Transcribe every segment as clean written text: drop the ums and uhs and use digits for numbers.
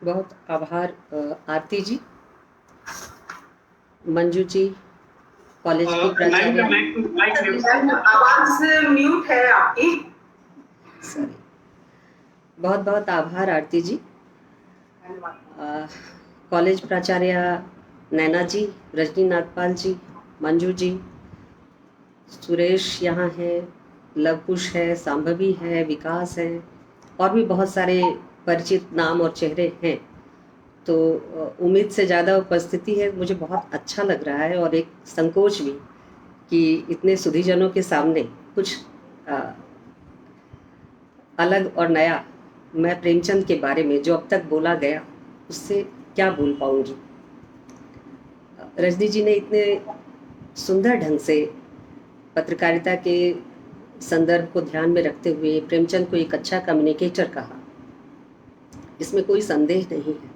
बहुत आभार आरती जी, मंजू जी, कॉलेज की प्राचार्य। आवाज म्यूट है आपकी। सॉरी, बहुत बहुत आभार आरती जी। कॉलेज प्राचार्य नैना जी, रजनी नागपाल जी, मंजू जी, सुरेश यहाँ है, लवकुश है, सांभवी है, विकास है और भी बहुत सारे परिचित नाम और चेहरे हैं। तो उम्मीद से ज़्यादा उपस्थिति है, मुझे बहुत अच्छा लग रहा है और एक संकोच भी कि इतने सुधीजनों के सामने कुछ अलग और नया मैं प्रेमचंद के बारे में जो अब तक बोला गया उससे क्या बोल पाऊंगी। रजनी जी ने इतने सुंदर ढंग से पत्रकारिता के संदर्भ को ध्यान में रखते हुए प्रेमचंद को एक अच्छा कम्युनिकेटर कहा, इसमें कोई संदेह नहीं है।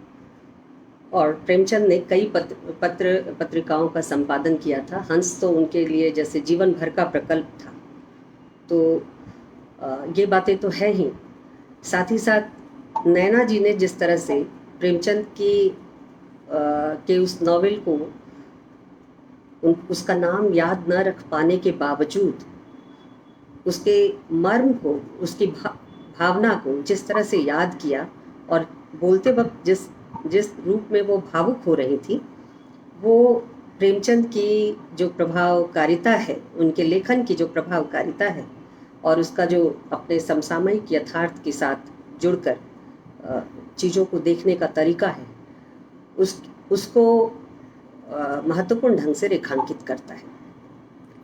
और प्रेमचंद ने कई पत्रिकाओं का संपादन किया था। हंस तो उनके लिए जैसे जीवन भर का प्रकल्प था। तो ये बातें तो है ही। साथ ही साथ नैना जी ने जिस तरह से प्रेमचंद के उस नॉवेल को उसका नाम याद न रख पाने के बावजूद उसके मर्म को, उसकी भावना को जिस तरह से याद किया और बोलते वक्त जिस रूप में वो भावुक हो रही थी, वो प्रेमचंद की जो प्रभावकारिता है, उनके लेखन की जो प्रभावकारिता है और उसका जो अपने समसामयिक यथार्थ के साथ जुड़कर चीज़ों को देखने का तरीका है, उसको महत्वपूर्ण ढंग से रेखांकित करता है।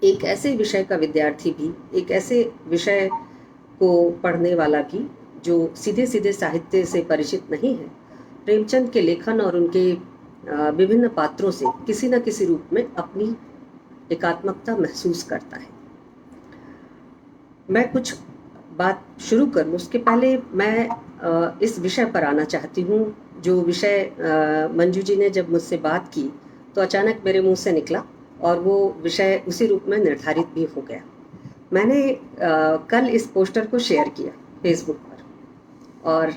एक ऐसे विषय का विद्यार्थी भी, एक ऐसे विषय को पढ़ने वाला भी जो सीधे सीधे साहित्य से परिचित नहीं है, प्रेमचंद के लेखन और उनके विभिन्न पात्रों से किसी न किसी रूप में अपनी एकात्मकता महसूस करता है। मैं कुछ बात शुरू करूं उसके पहले मैं इस विषय पर आना चाहती हूं, जो विषय मंजू जी ने जब मुझसे बात की तो अचानक मेरे मुंह से निकला और वो विषय उसी रूप में निर्धारित भी हो गया। मैंने कल इस पोस्टर को शेयर किया फेसबुक पर और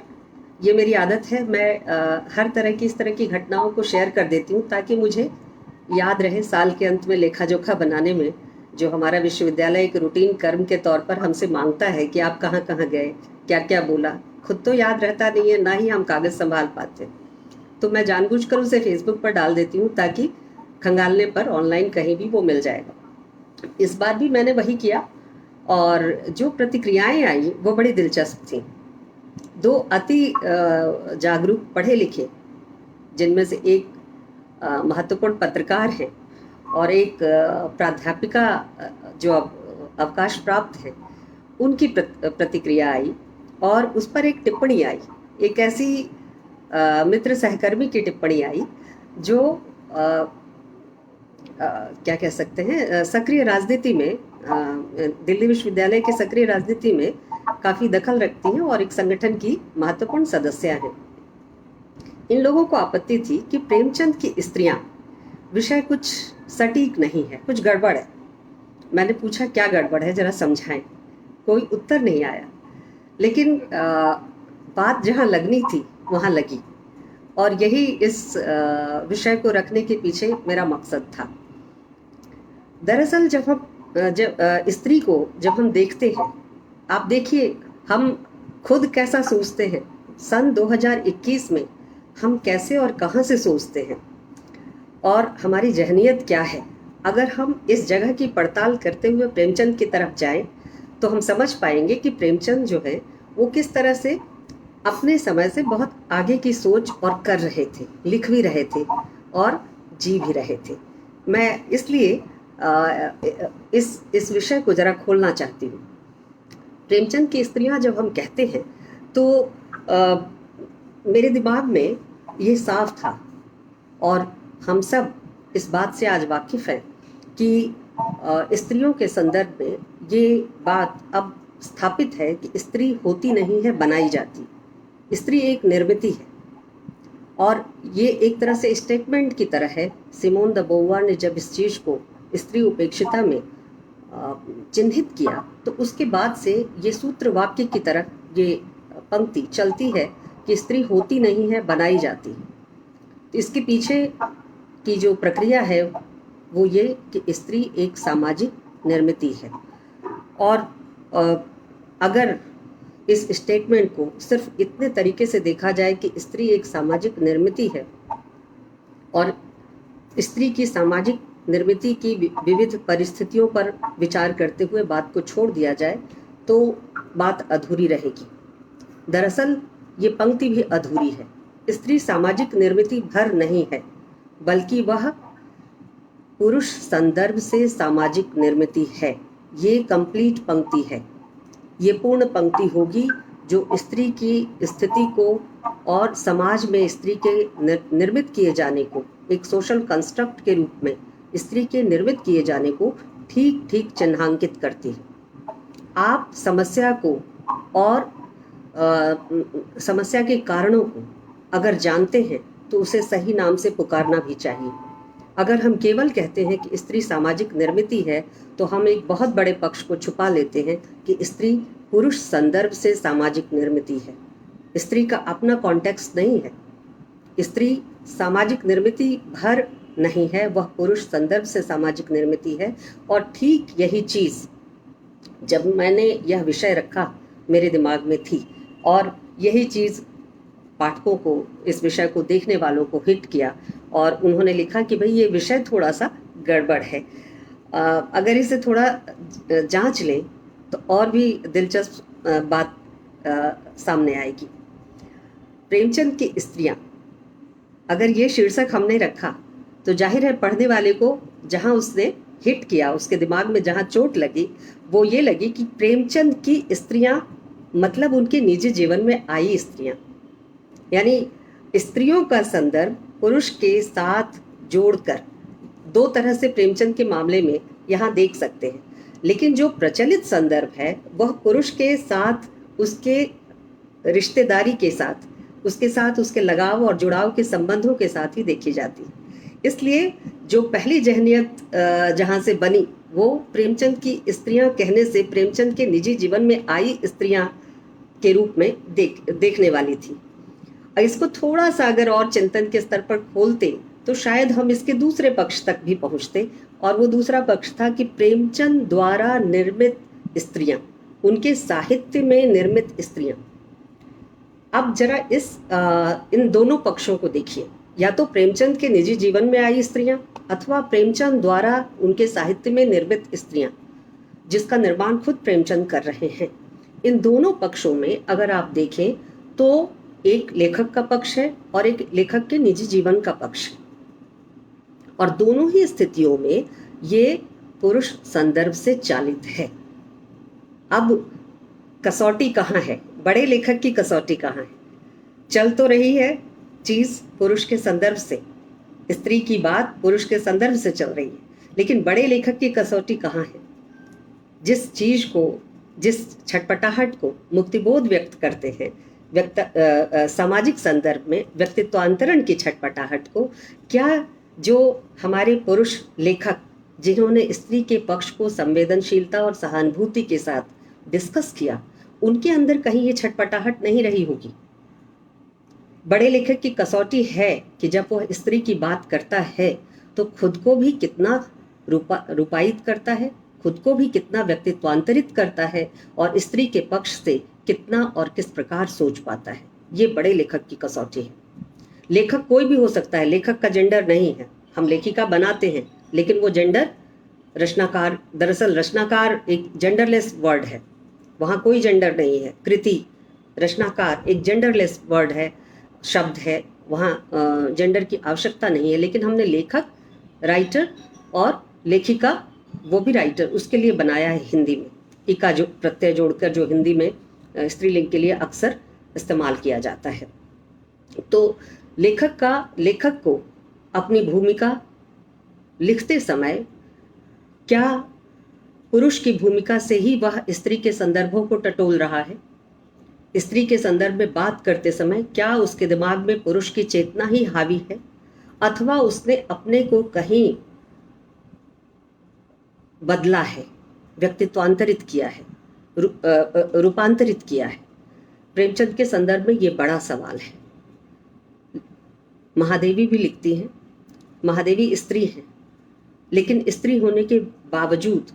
ये मेरी आदत है, मैं हर तरह की इस तरह की घटनाओं को शेयर कर देती हूँ ताकि मुझे याद रहे साल के अंत में लेखा जोखा बनाने में, जो हमारा विश्वविद्यालय एक रूटीन कर्म के तौर पर हमसे मांगता है कि आप कहाँ कहाँ गए, क्या क्या बोला, खुद तो याद रहता नहीं है, ना ही हम कागज़ संभाल पाते। तो मैं जानबूझकर उसे फेसबुक पर डाल देती हूँ ताकि खंगालने पर ऑनलाइन कहीं भी वो मिल जाएगा। इस बार भी मैंने वही किया और जो प्रतिक्रियाएं आई वो बड़ी दिलचस्प थी। दो अति जागरूक पढ़े लिखे, जिनमें से एक महत्वपूर्ण पत्रकार हैं और एक प्राध्यापिका जो अवकाश प्राप्त है, उनकी प्रतिक्रिया आई और उस पर एक टिप्पणी आई, एक ऐसी मित्र सहकर्मी की टिप्पणी आई जो क्या कह सकते हैं, सक्रिय राजनीति में, दिल्ली विश्वविद्यालय के सक्रिय राजनीति में काफ़ी दखल रखती हैं और एक संगठन की महत्वपूर्ण सदस्य हैं। इन लोगों को आपत्ति थी कि प्रेमचंद की स्त्रियां विषय कुछ सटीक नहीं है, कुछ गड़बड़ है। मैंने पूछा क्या गड़बड़ है, जरा समझाएं। कोई उत्तर नहीं आया, लेकिन बात जहां लगनी थी वहां लगी और यही इस विषय को रखने के पीछे मेरा मकसद था। दरअसल जब स्त्री को जब हम देखते हैं, आप देखिए हम खुद कैसा सोचते हैं, सन 2021 में हम कैसे और कहाँ से सोचते हैं और हमारी जहनियत क्या है। अगर हम इस जगह की पड़ताल करते हुए प्रेमचंद की तरफ जाएं तो हम समझ पाएंगे कि प्रेमचंद जो है वो किस तरह से अपने समय से बहुत आगे की सोच और कर रहे थे, लिख भी रहे थे और जी भी रहे थे। मैं इसलिए इस विषय को ज़रा खोलना चाहती हूँ। प्रेमचंद की स्त्रियाँ जब हम कहते हैं तो मेरे दिमाग में ये साफ था और हम सब इस बात से आज वाकिफ़ हैं कि स्त्रियों के संदर्भ में ये बात अब स्थापित है कि स्त्री होती नहीं है, बनाई जाती। स्त्री एक निर्मिति है और ये एक तरह से स्टेटमेंट की तरह है। सिमोन द बोवार ने जब इस चीज़ को स्त्री उपेक्षिता में चिन्हित किया तो उसके बाद से ये सूत्र वाक्य की तरह ये पंक्ति चलती है कि स्त्री होती नहीं है, बनाई जाती है। तो इसके पीछे की जो प्रक्रिया है वो ये कि स्त्री एक सामाजिक निर्मिति है। और अगर इस स्टेटमेंट को सिर्फ इतने तरीके से देखा जाए कि स्त्री एक सामाजिक निर्मिति है और स्त्री की सामाजिक निर्मिति की विविध परिस्थितियों पर विचार करते हुए बात को छोड़ दिया जाए तो बात अधूरी रहेगी। दरअसल ये पंक्ति भी अधूरी है। स्त्री सामाजिक निर्मिति भर नहीं है, बल्कि वह पुरुष संदर्भ से सामाजिक निर्मिति है। ये कंप्लीट पंक्ति है। ये पूर्ण पंक्ति होगी जो स्त्री की स्थिति को और समाज में स्त्री के निर्मित किए जाने को, एक सोशल कंस्ट्रक्ट के रूप में स्त्री के निर्मित किए जाने को ठीक ठीक चिन्हांकित करती है। आप समस्या को और समस्या के कारणों को अगर जानते हैं तो उसे सही नाम से पुकारना भी चाहिए। अगर हम केवल कहते हैं कि स्त्री सामाजिक निर्मिति है तो हम एक बहुत बड़े पक्ष को छुपा लेते हैं कि स्त्री पुरुष संदर्भ से सामाजिक निर्मिति है। स्त्री का अपना कॉन्टेक्स्ट नहीं है। स्त्री सामाजिक निर्मिति भर नहीं है, वह पुरुष संदर्भ से सामाजिक निर्मिति है। और ठीक यही चीज़ जब मैंने यह विषय रखा मेरे दिमाग में थी और यही चीज़ पाठकों को, इस विषय को देखने वालों को हिट किया और उन्होंने लिखा कि भाई ये विषय थोड़ा सा गड़बड़ है, अगर इसे थोड़ा जांच लें तो और भी दिलचस्प बात सामने आएगी। प्रेमचंद की स्त्रियां, अगर ये शीर्षक हमने रखा तो जाहिर है पढ़ने वाले को जहां उसने हिट किया, उसके दिमाग में जहां चोट लगी वो ये लगी कि प्रेमचंद की स्त्रियां मतलब उनके निजी जीवन में आई स्त्रियां, यानी स्त्रियों का संदर्भ पुरुष के साथ जोड़कर दो तरह से प्रेमचंद के मामले में यहाँ देख सकते हैं। लेकिन जो प्रचलित संदर्भ है वह पुरुष के साथ, उसके रिश्तेदारी के साथ, उसके साथ उसके लगाव और जुड़ाव के संबंधों के साथ ही देखी जाती है। इसलिए जो पहली जहनियत जहाँ से बनी वो प्रेमचंद की स्त्रियां कहने से प्रेमचंद के निजी जीवन में आई स्त्रियां के रूप में देखने वाली थी। इसको थोड़ा सा अगर और चिंतन के स्तर पर खोलते तो शायद हम इसके दूसरे पक्ष तक भी पहुंचते, और वो दूसरा पक्ष था कि प्रेमचंद द्वारा निर्मित स्त्रियां, उनके साहित्य में निर्मित स्त्रियां। अब जरा इन दोनों पक्षों को देखिए, या तो प्रेमचंद के निजी जीवन में आई स्त्रियां अथवा प्रेमचंद द्वारा उनके साहित्य में निर्मित स्त्रियां, जिसका निर्माण खुद प्रेमचंद कर रहे हैं। इन दोनों पक्षों में अगर आप देखें तो एक लेखक का पक्ष है और एक लेखक के निजी जीवन का पक्ष है, और दोनों ही स्थितियों में ये पुरुष संदर्भ से चालित है। अब कसौटी कहाँ है, बड़े लेखक की कसौटी कहाँ है? चल तो रही है चीज पुरुष के संदर्भ से, स्त्री की बात पुरुष के संदर्भ से चल रही है, लेकिन बड़े लेखक की कसौटी कहाँ है? जिस चीज को, जिस छटपटाहट को मुक्तिबोध व्यक्त करते हैं, सामाजिक संदर्भ में व्यक्तित्वांतरण की छटपटाहट को, क्या जो हमारे पुरुष लेखक जिन्होंने स्त्री के पक्ष को संवेदनशीलता और सहानुभूति के साथ डिस्कस किया, उनके अंदर कहीं ये छटपटाहट नहीं रही होगी? बड़े लेखक की कसौटी है कि जब वह स्त्री की बात करता है तो खुद को भी कितना रूपायित करता है, खुद को भी कितना व्यक्तित्वांतरित करता है, और स्त्री के पक्ष से कितना और किस प्रकार सोच पाता है। ये बड़े लेखक की कसौटी है। लेखक कोई भी हो सकता है, लेखक का जेंडर नहीं है। हम लेखिका बनाते हैं लेकिन वो जेंडर, रचनाकार, दरअसल रचनाकार एक जेंडरलेस वर्ड है, वहाँ कोई जेंडर नहीं है। कृति, रचनाकार एक जेंडरलेस वर्ड है, शब्द है, वहाँ जेंडर की आवश्यकता नहीं है। लेकिन हमने लेखक, राइटर और लेखिका, वो भी राइटर, उसके लिए बनाया है हिंदी में। इका जो प्रत्यय जोड़कर जो हिंदी में स्त्रीलिंग के लिए अक्सर इस्तेमाल किया जाता है। तो लेखक को अपनी भूमिका लिखते समय क्या पुरुष की भूमिका से ही वह स्त्री के संदर्भों को टटोल रहा है? स्त्री के संदर्भ में बात करते समय क्या उसके दिमाग में पुरुष की चेतना ही हावी है, अथवा उसने अपने को कहीं बदला है, व्यक्तित्वांतरित किया है, रूपांतरित किया है? प्रेमचंद के संदर्भ में ये बड़ा सवाल है। महादेवी भी लिखती हैं, महादेवी स्त्री हैं, लेकिन स्त्री होने के बावजूद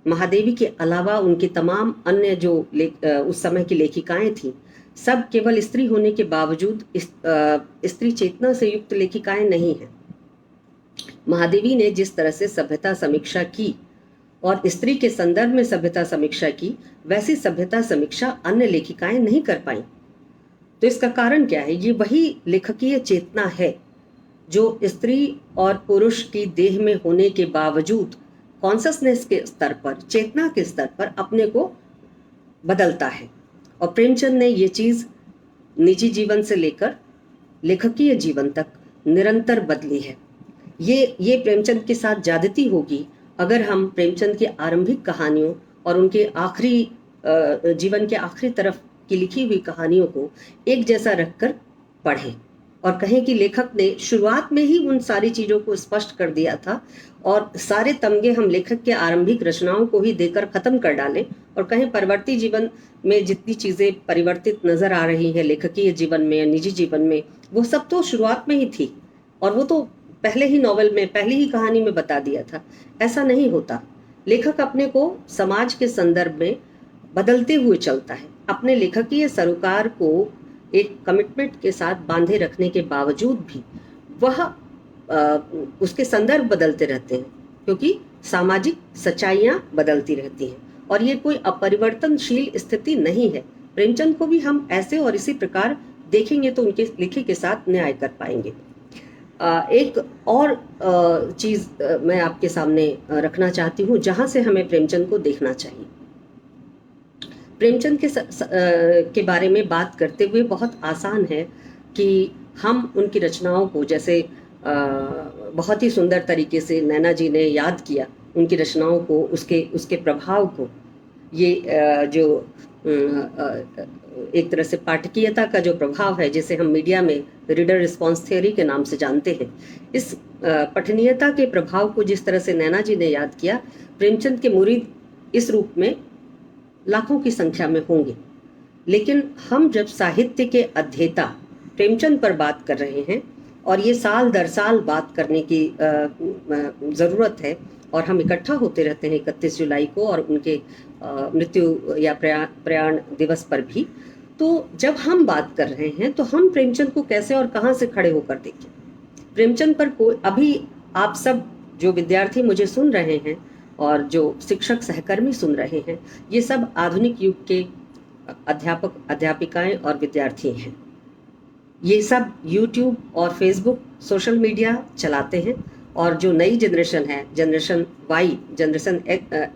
महादेवी के अलावा उनकी तमाम अन्य जो उस समय की लेखिकाएं थीं, सब केवल स्त्री होने के बावजूद स्त्री चेतना से युक्त लेखिकाएं नहीं हैं। महादेवी ने जिस तरह से सभ्यता समीक्षा की और स्त्री के संदर्भ में सभ्यता समीक्षा की, वैसी सभ्यता समीक्षा अन्य लेखिकाएं नहीं कर पाई। तो इसका कारण क्या है? ये वही लेखकीय चेतना है जो स्त्री और पुरुष की देह में होने के बावजूद कॉन्शसनेस के स्तर पर, चेतना के स्तर पर अपने को बदलता है। और प्रेमचंद ने ये चीज निजी जीवन से लेकर लेखकीय जीवन तक निरंतर बदली है। ये प्रेमचंद के साथ ज्यादती होगी अगर हम प्रेमचंद की आरंभिक कहानियों और उनके आखिरी जीवन के आखिरी तरफ की लिखी हुई कहानियों को एक जैसा रखकर पढ़ें और कहें कि लेखक ने शुरुआत में ही उन सारी चीजों को स्पष्ट कर दिया था और सारे तमगे हम लेखक के आरंभिक रचनाओं को ही देकर खत्म कर डालें और कहें परवर्ती जीवन में जितनी चीजें परिवर्तित नजर आ रही हैं लेखकीय जीवन में या निजी जीवन में, वो सब तो शुरुआत में ही थी और वो तो पहले ही नॉवेल में, पहली ही कहानी में बता दिया था। ऐसा नहीं होता। लेखक अपने को समाज के संदर्भ में बदलते हुए चलता है। अपने लेखकीय सरोकार को एक कमिटमेंट के साथ बांधे रखने के बावजूद भी वह उसके संदर्भ बदलते रहते हैं, क्योंकि सामाजिक सच्चाइयां बदलती रहती हैं और ये कोई अपरिवर्तनशील स्थिति नहीं है। प्रेमचंद को भी हम ऐसे और इसी प्रकार देखेंगे तो उनके लिखे के साथ न्याय कर पाएंगे। एक और चीज मैं आपके सामने रखना चाहती हूँ जहां से हमें प्रेमचंद को देखना चाहिए। प्रेमचंद के बारे में बात करते हुए बहुत आसान है कि हम उनकी रचनाओं को, जैसे बहुत ही सुंदर तरीके से नैना जी ने याद किया उनकी रचनाओं को, उसके प्रभाव को, ये जो एक तरह से पाठकीयता का जो प्रभाव है जिसे हम मीडिया में रीडर रिस्पॉन्स थियोरी के नाम से जानते हैं, इस पठनीयता के प्रभाव को जिस तरह से नैना जी ने याद किया, प्रेमचंद के मुरीद इस रूप में लाखों की संख्या में होंगे। लेकिन हम जब साहित्य के अध्येता प्रेमचंद पर बात कर रहे हैं और ये साल दर साल बात करने की ज़रूरत है और हम इकट्ठा होते रहते हैं 31 जुलाई को और उनके मृत्यु या प्रयाण दिवस पर भी, तो जब हम बात कर रहे हैं तो हम प्रेमचंद को कैसे और कहाँ से खड़े होकर देखें। प्रेमचंद पर कोई, अभी आप सब जो विद्यार्थी मुझे सुन रहे हैं और जो शिक्षक सहकर्मी सुन रहे हैं, ये सब आधुनिक युग के अध्यापक अध्यापिकाएं और विद्यार्थी हैं। ये सब YouTube और Facebook सोशल मीडिया चलाते हैं और जो नई जनरेशन है, जनरेशन Y, जनरेशन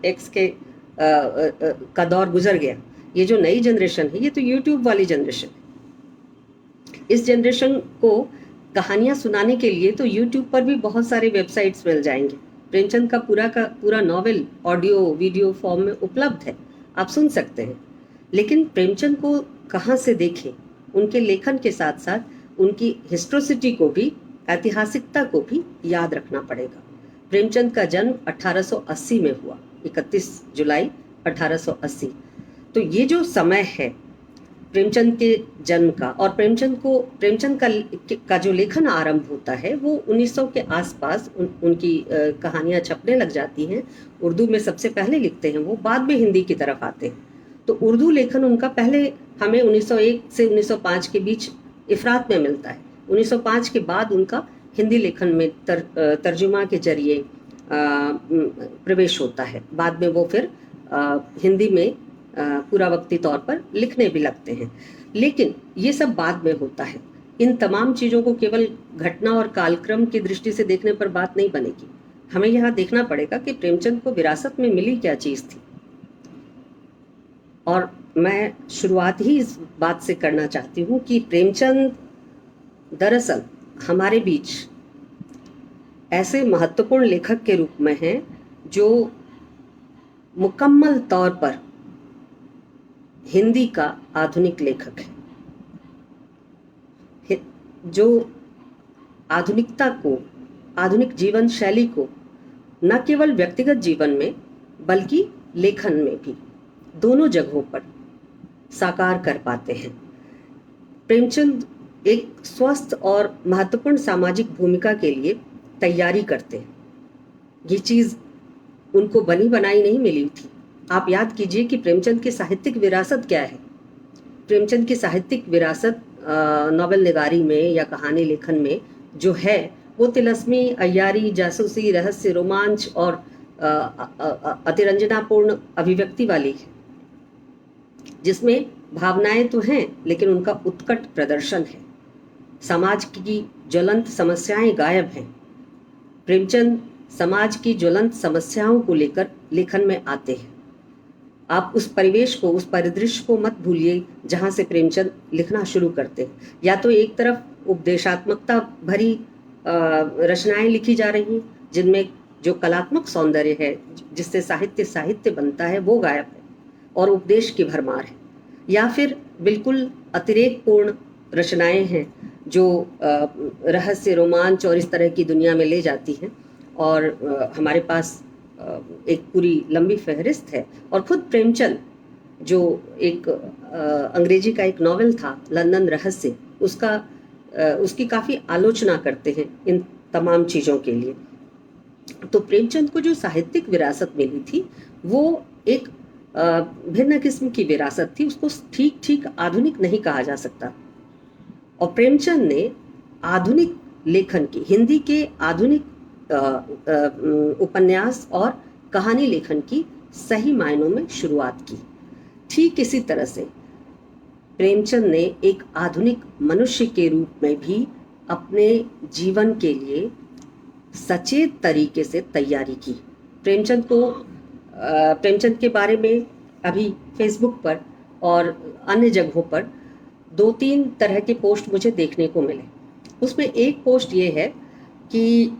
X के का दौर गुजर गया, ये जो नई जनरेशन है ये तो YouTube वाली जनरेशन है। इस जनरेशन को कहानियां सुनाने के लिए तो YouTube पर भी बहुत सारे वेबसाइट्स मिल जाएंगे। प्रेमचंद का पूरा नॉवेल ऑडियो वीडियो फॉर्म में उपलब्ध है, आप सुन सकते हैं। लेकिन प्रेमचंद को कहाँ से देखें? उनके लेखन के साथ साथ उनकी हिस्टोरिसिटी को भी, ऐतिहासिकता को भी याद रखना पड़ेगा। प्रेमचंद का जन्म 1880 में हुआ, 31 जुलाई 1880। तो ये जो समय है प्रेमचंद के जन्म का, और प्रेमचंद का जो लेखन आरंभ होता है वो 1900 के आसपास उनकी कहानियां छपने लग जाती हैं। उर्दू में सबसे पहले लिखते हैं वो, बाद में हिंदी की तरफ आते हैं। तो उर्दू लेखन उनका पहले हमें 1901 से 1905 के बीच इफरात में मिलता है। 1905 के बाद उनका हिंदी लेखन में तर्जुमा के जरिए प्रवेश होता है। बाद में वो फिर हिंदी में पूरा वक्ती तौर पर लिखने भी लगते हैं। लेकिन ये सब बाद में होता है। इन तमाम चीज़ों को केवल घटना और कालक्रम की दृष्टि से देखने पर बात नहीं बनेगी। हमें यहाँ देखना पड़ेगा कि प्रेमचंद को विरासत में मिली क्या चीज़ थी। और मैं शुरुआत ही इस बात से करना चाहती हूँ कि प्रेमचंद दरअसल हमारे बीच ऐसे महत्वपूर्ण लेखक के रूप में हैं जो मुकम्मल तौर पर हिंदी का आधुनिक लेखक है, जो आधुनिकता को, आधुनिक जीवन शैली को न केवल व्यक्तिगत जीवन में बल्कि लेखन में भी, दोनों जगहों पर साकार कर पाते हैं। प्रेमचंद एक स्वस्थ और महत्वपूर्ण सामाजिक भूमिका के लिए तैयारी करते हैं। ये चीज़ उनको बनी बनाई नहीं मिली थी। आप याद कीजिए कि प्रेमचंद की साहित्यिक विरासत क्या है। प्रेमचंद की साहित्यिक विरासत नॉवेल निगारी में या कहानी लेखन में जो है वो तिलस्मी, अय्यारी, जासूसी, रहस्य, रोमांच और अतिरंजनापूर्ण अभिव्यक्ति वाली है, जिसमें भावनाएं तो हैं लेकिन उनका उत्कट प्रदर्शन है। समाज की ज्वलंत समस्याएं गायब हैं। प्रेमचंद समाज की ज्वलंत समस्याओं को लेकर लेखन में आते हैं। आप उस परिवेश को, उस परिदृश्य को मत भूलिए जहाँ से प्रेमचंद लिखना शुरू करते हैं। या तो एक तरफ उपदेशात्मकता भरी रचनाएं लिखी जा रही हैं जिनमें जो कलात्मक सौंदर्य है, जिससे साहित्य साहित्य बनता है, वो गायब है और उपदेश की भरमार है। या फिर बिल्कुल अतिरेकपूर्ण रचनाएं हैं जो रहस्य, रोमांच और इस तरह की दुनिया में ले जाती हैं। और हमारे पास एक पूरी लंबी फहरिस्त है। और खुद प्रेमचंद जो एक अंग्रेजी का एक नॉवेल था लंदन रहस्य, उसकी काफ़ी आलोचना करते हैं इन तमाम चीज़ों के लिए। तो प्रेमचंद को जो साहित्यिक विरासत मिली थी वो एक भिन्न किस्म की विरासत थी। उसको ठीक ठीक आधुनिक नहीं कहा जा सकता। और प्रेमचंद ने आधुनिक लेखन की, हिंदी के आधुनिक उपन्यास और कहानी लेखन की सही मायनों में शुरुआत की। ठीक इसी तरह से प्रेमचंद ने एक आधुनिक मनुष्य के रूप में भी अपने जीवन के लिए सचेत तरीके से तैयारी की। प्रेमचंद के बारे में अभी फेसबुक पर और अन्य जगहों पर 2-3 तरह के पोस्ट मुझे देखने को मिले। उसमें एक पोस्ट ये है कि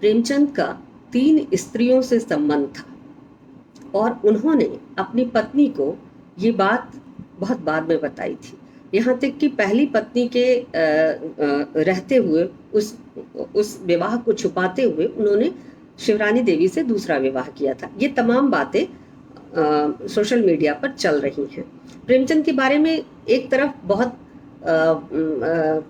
प्रेमचंद का 3 स्त्रियों से संबंध था और उन्होंने अपनी पत्नी को ये बात बहुत बाद में बताई थी। यहाँ तक कि पहली पत्नी के रहते हुए उस विवाह को छुपाते हुए उन्होंने शिवरानी देवी से दूसरा विवाह किया था। ये तमाम बातें सोशल मीडिया पर चल रही हैं। प्रेमचंद के बारे में एक तरफ बहुत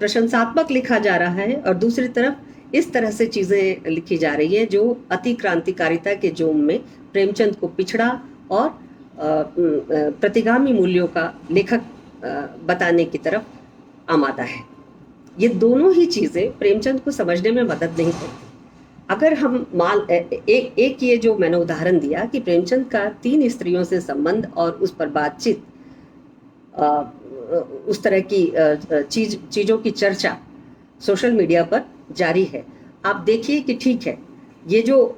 प्रशंसात्मक लिखा जा रहा है और दूसरी तरफ इस तरह से चीज़ें लिखी जा रही है जो अति क्रांतिकारिता के जोम में प्रेमचंद को पिछड़ा और प्रतिगामी मूल्यों का लेखक बताने की तरफ आमादा है। ये दोनों ही चीज़ें प्रेमचंद को समझने में मदद नहीं करती। अगर हम एक ये जो मैंने उदाहरण दिया कि प्रेमचंद का 3 स्त्रियों से संबंध और उस पर बातचीत, उस तरह की चीज़ों की चर्चा सोशल मीडिया पर जारी है। आप देखिए कि ठीक है, ये जो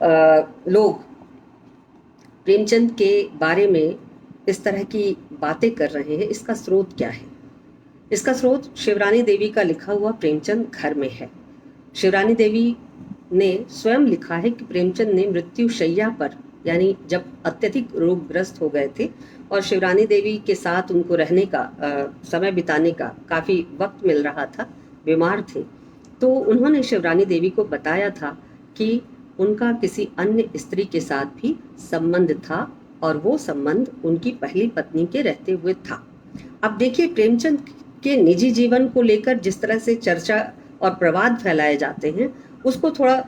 लोग प्रेमचंद के बारे में इस तरह की बातें कर रहे हैं, इसका स्रोत क्या है? इसका स्रोत शिवरानी देवी का लिखा हुआ प्रेमचंद घर में है। शिवरानी देवी ने स्वयं लिखा है कि प्रेमचंद ने मृत्यु शैया पर, यानी जब अत्यधिक रोगग्रस्त हो गए थे और शिवरानी देवी के साथ उनको रहने का, समय बिताने का काफ़ी वक्त मिल रहा था, बीमार थे, तो उन्होंने शिवरानी देवी को बताया था कि उनका किसी अन्य स्त्री के साथ भी संबंध था और वो संबंध उनकी पहली पत्नी के रहते हुए था। अब देखिए, प्रेमचंद के निजी जीवन को लेकर जिस तरह से चर्चा और प्रवाद फैलाए जाते हैं, उसको थोड़ा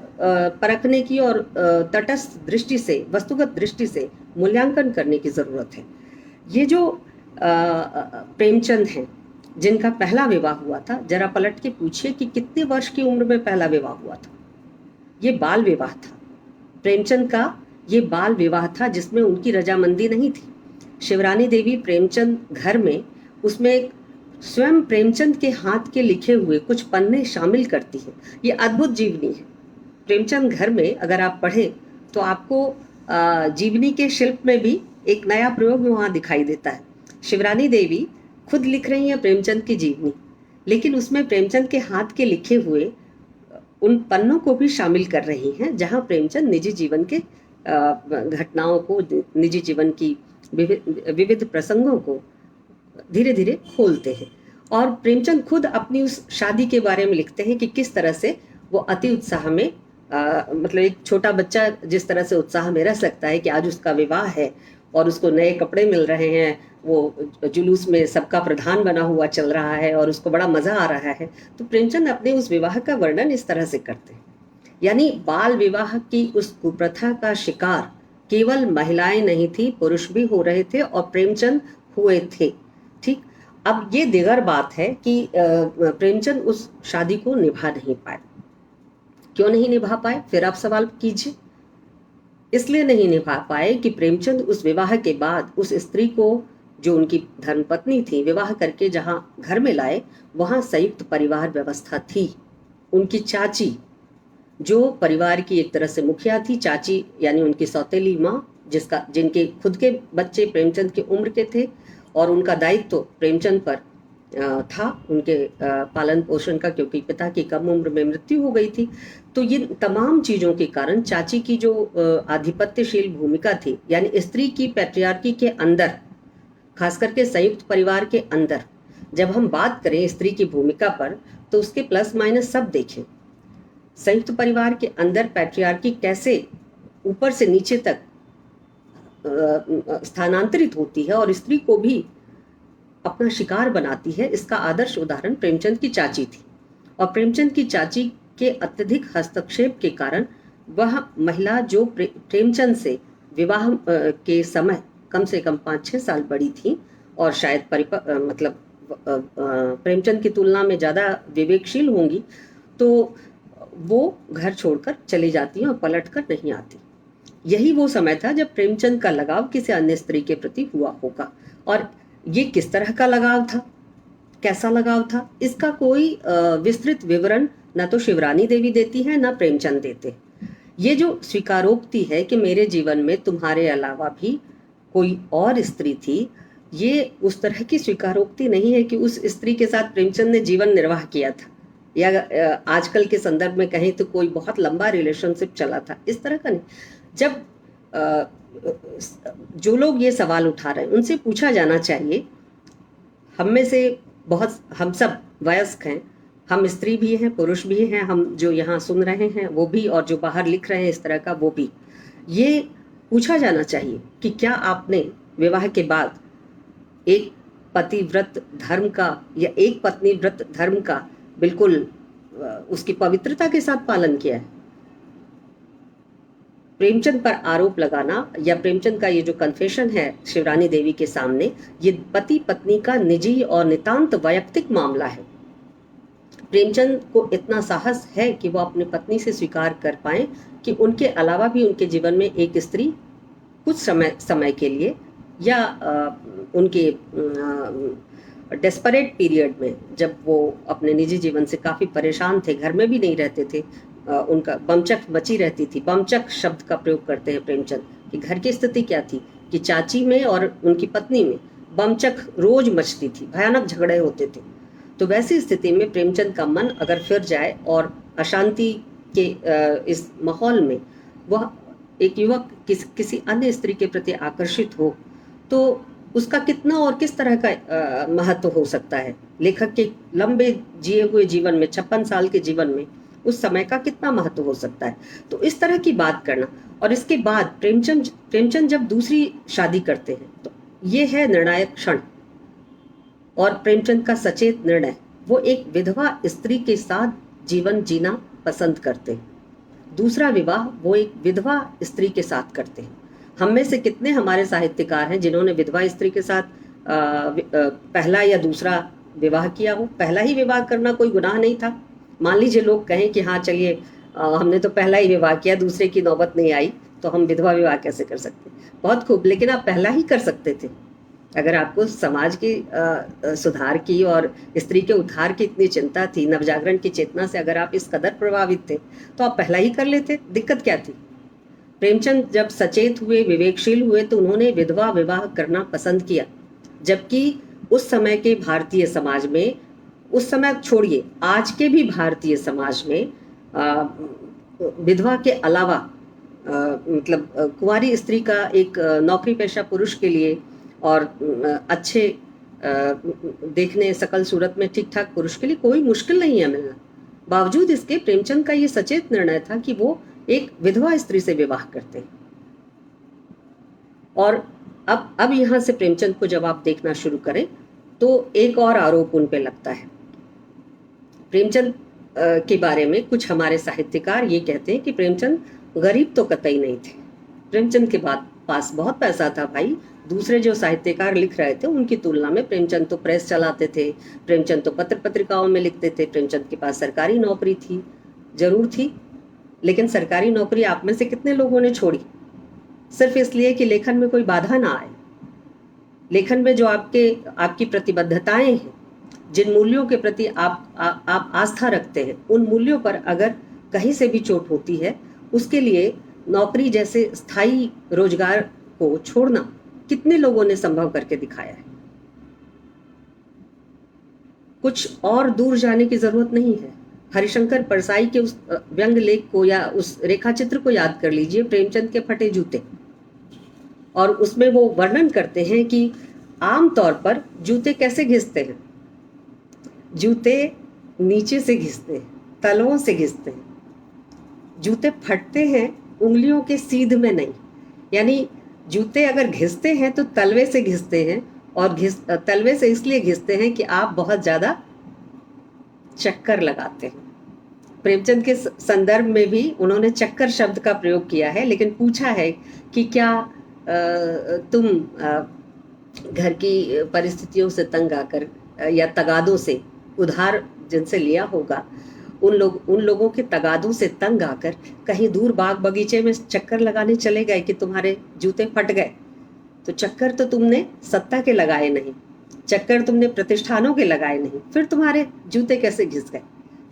परखने की और तटस्थ दृष्टि से, वस्तुगत दृष्टि से मूल्यांकन करने की ज़रूरत है। ये जो प्रेमचंद हैं जिनका पहला विवाह हुआ था, जरा पलट के पूछिए कि कितने वर्ष की उम्र में पहला विवाह हुआ था। ये बाल विवाह था। प्रेमचंद का ये बाल विवाह था जिसमें उनकी रजामंदी नहीं थी। शिवरानी देवी प्रेमचंद घर में, उसमें स्वयं प्रेमचंद के हाथ के लिखे हुए कुछ पन्ने शामिल करती है। ये अद्भुत जीवनी है। प्रेमचंद घर में अगर आप पढ़ें तो आपको जीवनी के शिल्प में भी एक नया प्रयोग वहाँ दिखाई देता है। शिवरानी देवी खुद लिख रही हैं प्रेमचंद की जीवनी, लेकिन उसमें प्रेमचंद के हाथ के लिखे हुए उन पन्नों को भी शामिल कर रही हैं जहाँ प्रेमचंद निजी जीवन के घटनाओं को, निजी जीवन की विविध प्रसंगों को धीरे धीरे खोलते हैं। और प्रेमचंद खुद अपनी उस शादी के बारे में लिखते हैं कि किस तरह से वो अति उत्साह में, मतलब एक छोटा बच्चा जिस तरह से उत्साह में रह सकता है कि आज उसका विवाह है, और उसको नए कपड़े मिल रहे हैं, वो जुलूस में सबका प्रधान बना हुआ चल रहा है और उसको बड़ा मजा आ रहा है। तो प्रेमचंद अपने उस विवाह का वर्णन इस तरह से करते हैं। यानी बाल विवाह की उस कुप्रथा का शिकार केवल महिलाएं नहीं थी, पुरुष भी हो रहे थे और प्रेमचंद हुए थे। ठीक, अब ये दिगर बात है कि प्रेमचंद उस शादी को निभा नहीं पाए। क्यों नहीं निभा पाए, फिर आप सवाल कीजिए। इसलिए नहीं निभा पाए कि प्रेमचंद उस विवाह के बाद उस स्त्री को, जो उनकी धर्मपत्नी थी, विवाह करके जहां घर में लाए, वहां संयुक्त परिवार व्यवस्था थी। उनकी चाची, जो परिवार की एक तरह से मुखिया थी, चाची यानी उनकी सौतेली माँ, जिनके खुद के बच्चे प्रेमचंद की उम्र के थे और उनका दायित्व तो प्रेमचंद पर था, उनके पालन पोषण का, क्योंकि पिता की कम उम्र में मृत्यु हो गई थी। तो ये तमाम चीजों के कारण चाची की जो आधिपत्यशील भूमिका थी, यानी स्त्री की पैट्रियार्की के अंदर, खास करके संयुक्त परिवार के अंदर जब हम बात करें स्त्री की भूमिका पर, तो उसके प्लस माइनस सब देखें। संयुक्त परिवार के अंदर पैट्रियार्की कैसे ऊपर से नीचे तक स्थानांतरित होती है और स्त्री को भी अपना शिकार बनाती है, इसका आदर्श उदाहरण प्रेमचंद की चाची थी। और प्रेमचंद की चाची के अत्यधिक हस्तक्षेप के कारण वह महिला, जो प्रेमचंद से विवाह के समय कम से कम 5-6 साल बड़ी थी और शायद प्रेमचंद की तुलना में ज़्यादा विवेकशील होंगी, तो वो घर छोड़कर चली जाती हैं और पलट कर नहीं आती। यही वो समय था जब प्रेमचंद का लगाव किसी अन्य स्त्री के प्रति हुआ होगा। और ये किस तरह का लगाव था, कैसा लगाव था, इसका कोई विस्तृत विवरण न तो शिवरानी देवी देती है न प्रेमचंद देते। ये जो स्वीकारोक्ति है कि मेरे जीवन में तुम्हारे अलावा भी कोई और स्त्री थी, ये उस तरह की स्वीकारोक्ति नहीं है कि उस स्त्री के साथ प्रेमचंद ने जीवन निर्वाह किया था, या आजकल के संदर्भ में कहें तो कोई बहुत लंबा रिलेशनशिप चला था, इस तरह का नहीं। जब जो लोग ये सवाल उठा रहे हैं उनसे पूछा जाना चाहिए, हम में से बहुत, हम सब वयस्क हैं, हम स्त्री भी हैं, पुरुष भी हैं, हम जो यहाँ सुन रहे हैं वो भी, और जो बाहर लिख रहे हैं इस तरह का वो भी, ये पूछा जाना चाहिए कि क्या आपने विवाह के बाद एक पतिव्रत धर्म का या एक पत्नी व्रत धर्म का बिल्कुल उसकी पवित्रता के साथ पालन किया है। प्रेमचंद पर आरोप लगाना या प्रेमचंद का ये जो कन्फेशन है शिवरानी देवी के सामने, ये पति पत्नी का निजी और नितांत वैयक्तिक मामला है। प्रेमचंद को इतना साहस है कि वो अपनी पत्नी से स्वीकार कर पाए कि उनके अलावा भी उनके जीवन में एक स्त्री कुछ समय के लिए, या उनके डेस्परेट पीरियड में, जब वो अपने निजी जीवन से काफ़ी परेशान थे, घर में भी नहीं रहते थे, उनका बमचक मची रहती थी। बमचक शब्द का प्रयोग करते हैं प्रेमचंद कि घर की स्थिति क्या थी कि चाची में और उनकी पत्नी में बमचक रोज मचती थी, भयानक झगड़े होते थे। तो वैसी स्थिति में प्रेमचंद का मन अगर फिर जाए और अशांति के इस माहौल में वह एक युवक किसी अन्य स्त्री के प्रति आकर्षित हो, तो उसका कितना और किस तरह का महत्व हो सकता है। लेखक के लंबे जिए हुए जीवन में, 56 साल के जीवन में, उस समय का कितना महत्व हो सकता है। तो इस तरह की बात करना, और इसके बाद प्रेमचंद जब दूसरी शादी करते हैं तो ये है निर्णायक क्षण, और प्रेमचंद का सचेत निर्णय, वो एक विधवा स्त्री के साथ जीवन जीना पसंद करते हैं। दूसरा विवाह वो एक विधवा स्त्री के साथ करते हैं। हम में से कितने हमारे साहित्यकार हैं जिन्होंने विधवा स्त्री के साथ पहला या दूसरा विवाह किया हो। पहला ही विवाह करना कोई गुनाह नहीं था। मान लीजिए लोग कहें कि हाँ चलिए हमने तो पहला ही विवाह किया, दूसरे की नौबत नहीं आई, तो हम विधवा विवाह कैसे कर सकते। बहुत खूब, लेकिन आप पहला ही कर सकते थे। अगर आपको समाज की सुधार की और स्त्री के उद्धार की इतनी चिंता थी, नवजागरण की चेतना से अगर आप इस कदर प्रभावित थे, तो आप पहला ही कर लेते, दिक्कत क्या थी। प्रेमचंद जब सचेत हुए, विवेकशील हुए, तो उन्होंने विधवा विवाह करना पसंद किया। जबकि उस समय के भारतीय समाज में, उस समय छोड़िए आज के भी भारतीय समाज में, विधवा के अलावा कुंवारी स्त्री का एक नौकरी पेशा पुरुष के लिए और अच्छे देखने सकल सूरत में ठीक ठाक पुरुष के लिए कोई मुश्किल नहीं है मिलना। बावजूद इसके प्रेमचंद का ये सचेत निर्णय था कि वो एक विधवा स्त्री से विवाह करते हैं। और अब यहाँ से प्रेमचंद को जब आप देखना शुरू करें तो एक और आरोप उन पे लगता है। प्रेमचंद के बारे में कुछ हमारे साहित्यकार ये कहते हैं कि प्रेमचंद गरीब तो कतई नहीं थे। प्रेमचंद के पास बहुत पैसा था भाई। दूसरे जो साहित्यकार लिख रहे थे उनकी तुलना में प्रेमचंद तो प्रेस चलाते थे, प्रेमचंद तो पत्र पत्रिकाओं में लिखते थे, प्रेमचंद के पास सरकारी नौकरी थी, जरूर थी, लेकिन सरकारी नौकरी आप में से कितने लोगों ने छोड़ी सिर्फ इसलिए कि लेखन में कोई बाधा ना आए। लेखन में जो आपकी प्रतिबद्धताएं हैं, जिन मूल्यों के प्रति आप आस्था रखते हैं, उन मूल्यों पर अगर कहीं से भी चोट होती है, उसके लिए नौकरी जैसे स्थायी रोजगार को छोड़ना कितने लोगों ने संभव करके दिखाया है। कुछ और दूर जाने की जरूरत नहीं है। हरिशंकर परसाई के उस व्यंग लेख को या उस रेखाचित्र को याद कर लीजिए, प्रेमचंद के फटे जूते, और उसमें वो वर्णन करते हैं कि आमतौर पर जूते कैसे घिसते हैं। जूते नीचे से घिसते हैं, तलवों से घिसते हैं। जूते फटते हैं उंगलियों के सीध में नहीं, यानी जूते अगर घिसते हैं तो तलवे से घिसते हैं, और तलवे से इसलिए घिसते हैं कि आप बहुत ज्यादा चक्कर लगाते हैं। प्रेमचंद के संदर्भ में भी उन्होंने चक्कर शब्द का प्रयोग किया है, लेकिन पूछा है कि क्या तुम घर की परिस्थितियों से तंग आकर या तगादों से उधार जिनसे लिया होगा, उन लोगों के तगादों से तंग आकर कहीं दूर बाग बगीचे में चक्कर लगाने चले गए कि तुम्हारे जूते फट गए। तो चक्कर तो तुमने सत्ता के लगाए नहीं, चक्कर तुमने प्रतिष्ठानों के लगाए नहीं, फिर तुम्हारे जूते कैसे घिस गए?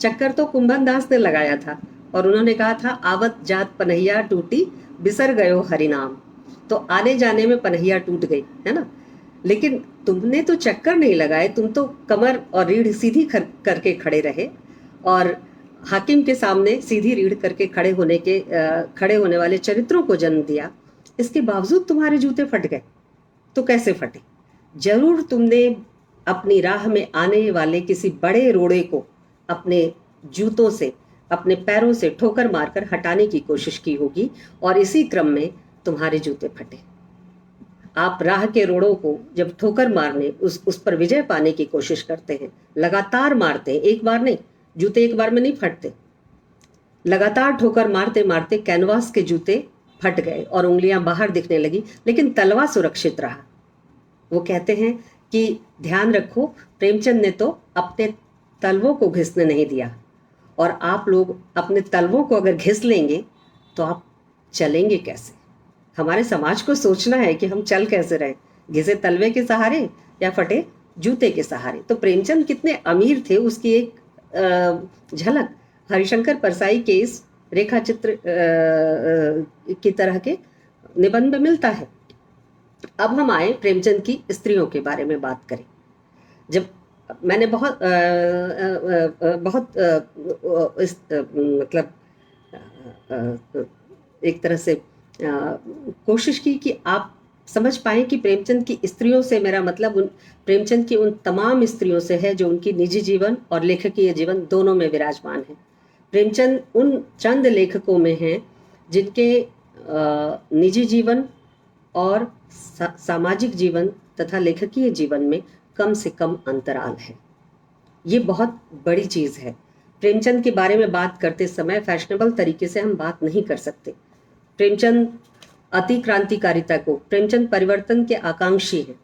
चक्कर तो कुंभन दास ने लगाया था, और उन्होंने कहा था आवत जात पनहिया टूटी बिसर गयो हरिनाम। तो आने जाने में पनहिया टूट गई, है ना। लेकिन तुमने तो चक्कर नहीं लगाए, तुम तो कमर और रीढ़ सीधी करके खड़े रहे, और हाकिम के सामने सीधी रीढ़ करके खड़े होने वाले चरित्रों को जन्म दिया। इसके बावजूद तुम्हारे जूते फट गए। तो कैसे फटे? जरूर तुमने अपनी राह में आने वाले किसी बड़े रोड़े को अपने जूतों से, अपने पैरों से ठोकर मारकर हटाने की कोशिश की होगी, और इसी क्रम में तुम्हारे जूते फटे। आप राह के रोड़ों को जब ठोकर मारने, उस पर विजय पाने की कोशिश करते हैं, लगातार मारते हैं, एक बार नहीं, जूते एक बार में नहीं फटते, लगातार ठोकर मारते मारते कैनवास के जूते फट गए और उंगलियां बाहर दिखने लगी, लेकिन तलवा सुरक्षित रहा। वो कहते हैं कि ध्यान रखो, प्रेमचंद ने तो अपने तलवों को घिसने नहीं दिया, और आप लोग अपने तलवों को अगर घिस लेंगे तो आप चलेंगे कैसे? हमारे समाज को सोचना है कि हम चल कैसे रहे, घिसे तलवे के सहारे या फटे जूते के सहारे। तो प्रेमचंद कितने अमीर थे, उसकी एक झलक हरिशंकर परसाई के इस रेखाचित्र की तरह के निबंध में मिलता है। अब हम आए प्रेमचंद की स्त्रियों के बारे में बात करें। जब मैंने मतलब एक तरह से कोशिश की कि आप समझ पाएं कि प्रेमचंद की स्त्रियों से मेरा मतलब प्रेमचंद की उन तमाम स्त्रियों से है जो उनकी निजी जीवन और लेखकीय जीवन दोनों में विराजमान है। प्रेमचंद उन चंद लेखकों में हैं जिनके निजी जीवन और सामाजिक जीवन तथा लेखकीय जीवन में कम से कम अंतराल है। ये बहुत बड़ी चीज़ है। प्रेमचंद के बारे में बात करते समय फैशनेबल तरीके से हम बात नहीं कर सकते। प्रेमचंद अति क्रांतिकारिता को, प्रेमचंद परिवर्तन के आकांक्षी हैं,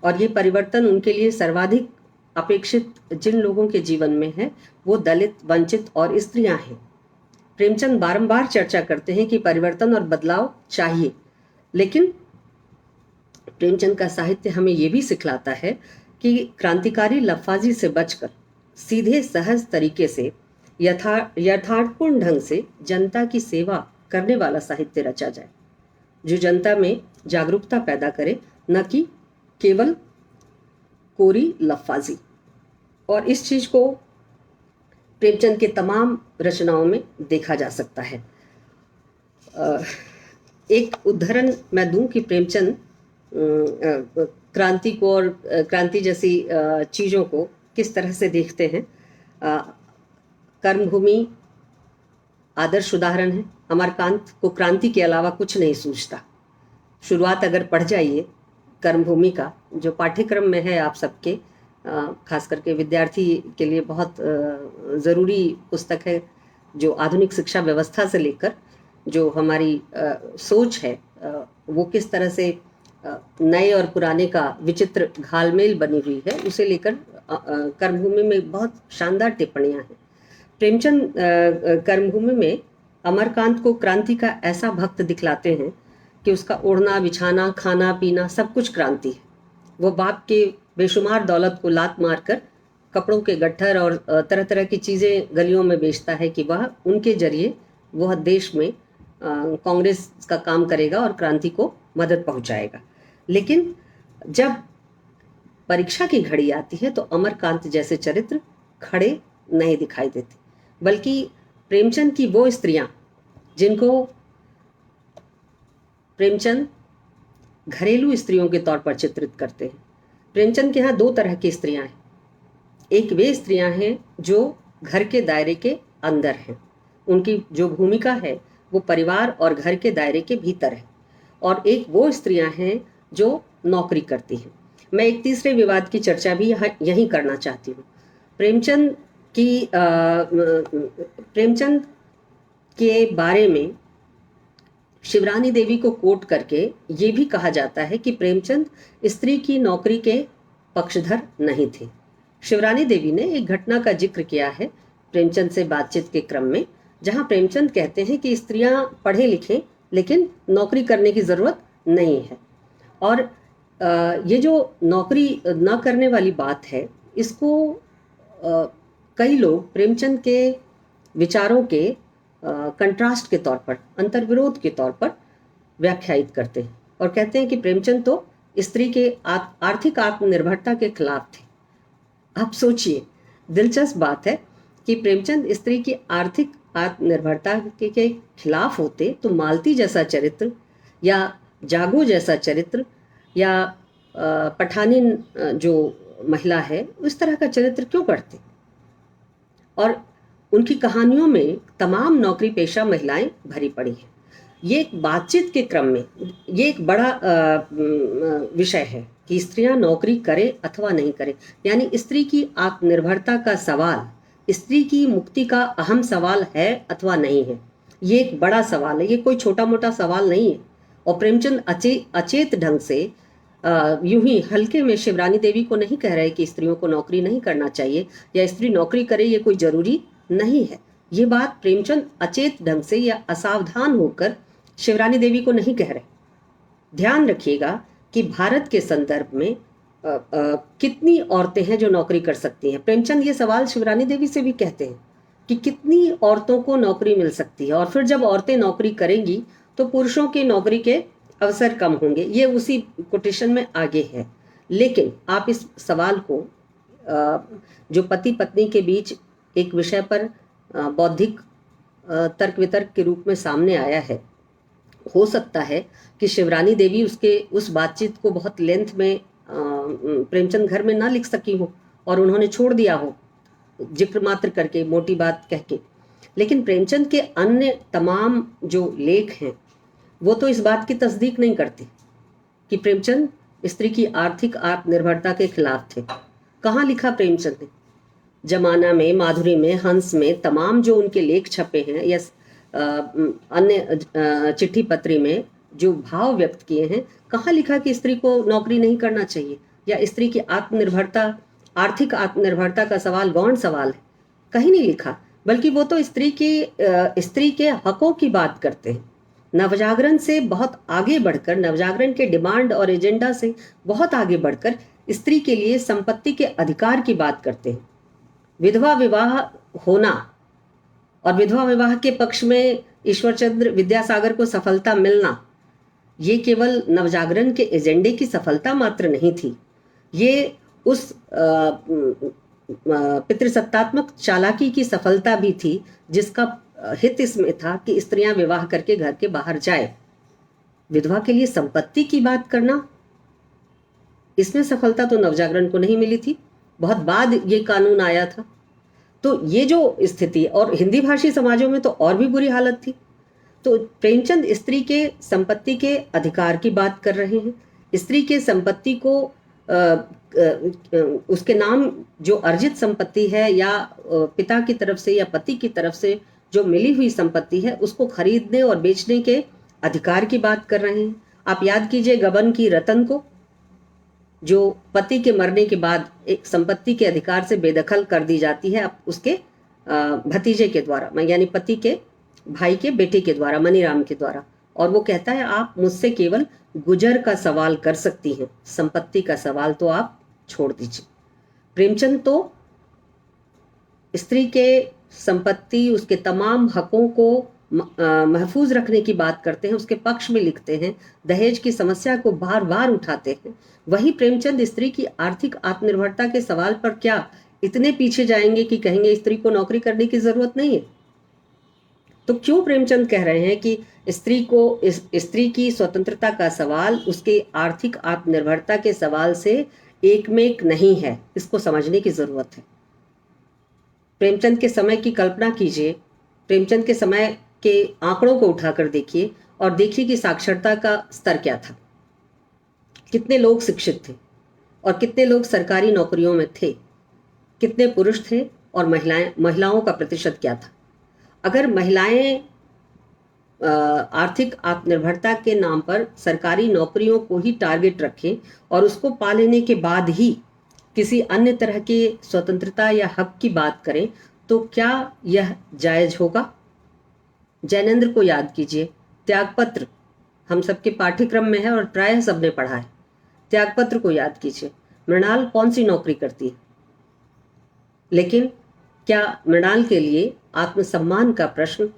और ये परिवर्तन उनके लिए सर्वाधिक अपेक्षित जिन लोगों के जीवन में है वो दलित, वंचित और स्त्रियां हैं। प्रेमचंद बारंबार चर्चा करते हैं कि परिवर्तन और बदलाव चाहिए, लेकिन प्रेमचंद का साहित्य हमें ये भी सिखलाता है कि क्रांतिकारी लफ्फाजी से बचकर सीधे सहज तरीके से यथार्थपूर्ण ढंग से जनता की सेवा करने वाला साहित्य रचा जाए, जो जनता में जागरूकता पैदा करे, न कि केवल कोरी लफ्फाजी। और इस चीज को प्रेमचंद के तमाम रचनाओं में देखा जा सकता है। एक उदाहरण मैं दूं कि प्रेमचंद क्रांति को और क्रांति जैसी चीज़ों को किस तरह से देखते हैं। कर्मभूमि आदर्श उदाहरण है। अमरकांत को क्रांति के अलावा कुछ नहीं सूझता। शुरुआत अगर पढ़ जाइए कर्मभूमि का जो पाठ्यक्रम में है आप सबके, खास करके विद्यार्थी के लिए बहुत ज़रूरी पुस्तक है, जो आधुनिक शिक्षा व्यवस्था से लेकर जो हमारी सोच है वो किस तरह से नए और पुराने का विचित्र घालमेल बनी हुई है, उसे लेकर कर्मभूमि में बहुत शानदार टिप्पणियां हैं। प्रेमचंद कर्मभूमि में अमरकांत को क्रांति का ऐसा भक्त दिखलाते हैं कि उसका ओढ़ना बिछाना खाना पीना सब कुछ क्रांति है। वो बाप के बेशुमार दौलत को लात मारकर कपड़ों के गट्ठर और तरह तरह की चीज़ें गलियों में बेचता है कि वह उनके जरिए वह देश में कांग्रेस का काम करेगा और क्रांति को मदद पहुंचाएगा। लेकिन जब परीक्षा की घड़ी आती है तो अमरकांत जैसे चरित्र खड़े नहीं दिखाई देते, बल्कि प्रेमचंद की वो स्त्रियां जिनको प्रेमचंद घरेलू स्त्रियों के तौर पर चित्रित करते हैं। प्रेमचंद के यहाँ दो तरह की स्त्रियां हैं। एक वे स्त्रियां हैं जो घर के दायरे के अंदर हैं, उनकी जो भूमिका है वो परिवार और घर के दायरे के भीतर है, और एक वो स्त्रियां हैं जो नौकरी करती हैं। मैं एक तीसरे विवाद की चर्चा भी यहीं करना चाहती हूँ। प्रेमचंद के बारे में शिवरानी देवी को कोट करके ये भी कहा जाता है कि प्रेमचंद स्त्री की नौकरी के पक्षधर नहीं थे। शिवरानी देवी ने एक घटना का जिक्र किया है प्रेमचंद से बातचीत के क्रम में, जहां प्रेमचंद कहते हैं कि स्त्रियां पढ़े लिखें लेकिन नौकरी करने की ज़रूरत नहीं है। और ये जो नौकरी न करने वाली बात है, इसको कई लोग प्रेमचंद के विचारों के कंट्रास्ट के तौर पर, अंतर्विरोध के तौर पर व्याख्यायित करते हैं और कहते हैं कि प्रेमचंद तो स्त्री के आर्थिक आत्मनिर्भरता के खिलाफ थे। आप सोचिए, दिलचस्प बात है कि प्रेमचंद स्त्री की आर्थिक आत्मनिर्भरता के खिलाफ होते तो मालती जैसा चरित्र या जागो जैसा चरित्र या पठानी जो महिला है उस तरह का चरित्र क्यों करते। और उनकी कहानियों में तमाम नौकरी पेशा महिलाएं भरी पड़ी हैं। ये एक बातचीत के क्रम में ये एक बड़ा विषय है कि स्त्रियां नौकरी करें अथवा नहीं करें, यानी स्त्री की आत्मनिर्भरता का सवाल, स्त्री की मुक्ति का अहम सवाल है अथवा नहीं है। ये एक बड़ा सवाल है, ये कोई छोटा मोटा सवाल नहीं है। और प्रेमचंद अचेत ढंग से यूं ही हल्के में शिवरानी देवी को नहीं कह रहे कि स्त्रियों को नौकरी नहीं करना चाहिए या स्त्री नौकरी करे ये कोई जरूरी नहीं है। ये बात प्रेमचंद अचेत ढंग से या असावधान होकर शिवरानी देवी को नहीं कह रहे। ध्यान रखिएगा कि भारत के संदर्भ में कितनी औरतें हैं जो नौकरी कर सकती हैं। प्रेमचंद ये सवाल शिवरानी देवी से भी कहते हैं कि कितनी औरतों को नौकरी मिल सकती है, और फिर जब औरतें नौकरी करेंगी तो पुरुषों की नौकरी के अवसर कम होंगे। ये उसी कोटेशन में आगे है। लेकिन आप इस सवाल को जो पति पत्नी के बीच एक विषय पर बौद्धिक तर्क वितर्क के रूप में सामने आया है, हो सकता है कि शिवरानी देवी उस बातचीत को बहुत लेंथ में प्रेमचंद घर में ना लिख सकी हो और उन्होंने छोड़ दिया हो जिक्र मात्र करके, मोटी बात कह के। लेकिन प्रेमचंद के अन्य तमाम जो लेख हैं वो तो इस बात की तस्दीक नहीं करते कि प्रेमचंद स्त्री की आर्थिक आत्मनिर्भरता के खिलाफ थे। कहाँ लिखा प्रेमचंद ने? जमाना में, माधुरी में, हंस में, तमाम जो उनके लेख छपे हैं या अन्य चिट्ठी पत्री में जो भाव व्यक्त किए हैं, कहाँ लिखा कि स्त्री को नौकरी नहीं करना चाहिए या स्त्री की आत्मनिर्भरता, आर्थिक आत्मनिर्भरता का सवाल गौण सवाल है? कहीं नहीं लिखा। बल्कि वो तो स्त्री के हकों की बात करते हैं। नवजागरण से बहुत आगे बढ़कर, नवजागरण के डिमांड और एजेंडा से बहुत आगे बढ़कर स्त्री के लिए संपत्ति के अधिकार की बात करते हैं। विधवा विवाह होना और विधवा विवाह के पक्ष में ईश्वरचंद्र विद्यासागर को सफलता मिलना, ये केवल नवजागरण के एजेंडे की सफलता मात्र नहीं थी, ये उस पितृसत्तात्मक चालाकी की सफलता भी थी जिसका हित इसमें था कि स्त्रियां विवाह करके घर के बाहर जाए। विधवा के लिए संपत्ति की बात करना, इसमें सफलता तो नवजागरण को नहीं मिली थी, बहुत बाद ये कानून आया था। तो ये जो स्थिति, और हिंदी भाषी समाजों में तो और भी बुरी हालत थी। तो प्रेमचंद स्त्री के संपत्ति के अधिकार की बात कर रहे हैं, स्त्री के संपत्ति को उसके नाम जो अर्जित संपत्ति है या पिता की तरफ से या पति की तरफ से जो मिली हुई संपत्ति है उसको खरीदने और बेचने के अधिकार की बात कर रहे हैं। आप याद कीजिए गबन की रतन को, जो पति के मरने के बाद एक संपत्ति के अधिकार से बेदखल कर दी जाती है अब उसके भतीजे के द्वारा, यानी पति के भाई के बेटे के द्वारा, मनीराम के द्वारा। और वो कहता है आप मुझसे केवल गुजर का सवाल कर सकती हैं, संपत्ति का सवाल तो आप छोड़ दीजिए। प्रेमचंद तो स्त्री के संपत्ति, उसके तमाम हकों को महफूज रखने की बात करते हैं, उसके पक्ष में लिखते हैं, दहेज की समस्या को बार बार उठाते हैं। वही प्रेमचंद स्त्री की आर्थिक आत्मनिर्भरता के सवाल पर क्या इतने पीछे जाएंगे कि कहेंगे स्त्री को नौकरी करने की जरूरत नहीं है। तो क्यों प्रेमचंद कह रहे हैं कि स्त्री की स्वतंत्रता का सवाल उसके आर्थिक आत्मनिर्भरता के सवाल से एक में एक नहीं है, इसको समझने की जरूरत है। प्रेमचंद के समय की कल्पना कीजिए, प्रेमचंद के समय के आंकड़ों को उठाकर देखिए और देखिए कि साक्षरता का स्तर क्या था, कितने लोग शिक्षित थे और कितने लोग सरकारी नौकरियों में थे, कितने पुरुष थे और महिलाओं का प्रतिशत क्या था। अगर महिलाएं आर्थिक आत्मनिर्भरता के नाम पर सरकारी नौकरियों को ही टारगेट रखें और उसको पा लेने के बाद ही किसी अन्य तरह के स्वतंत्रता या हक की बात करें तो क्या यह जायज होगा? जैनेंद्र को याद कीजिए, त्यागपत्र हम सबके पाठ्यक्रम में है और प्रायः सबने पढ़ा है। त्यागपत्र को याद कीजिए, मृणाल कौन सी नौकरी करती है, लेकिन क्या मृणाल के लिए आत्मसम्मान का प्रश्न,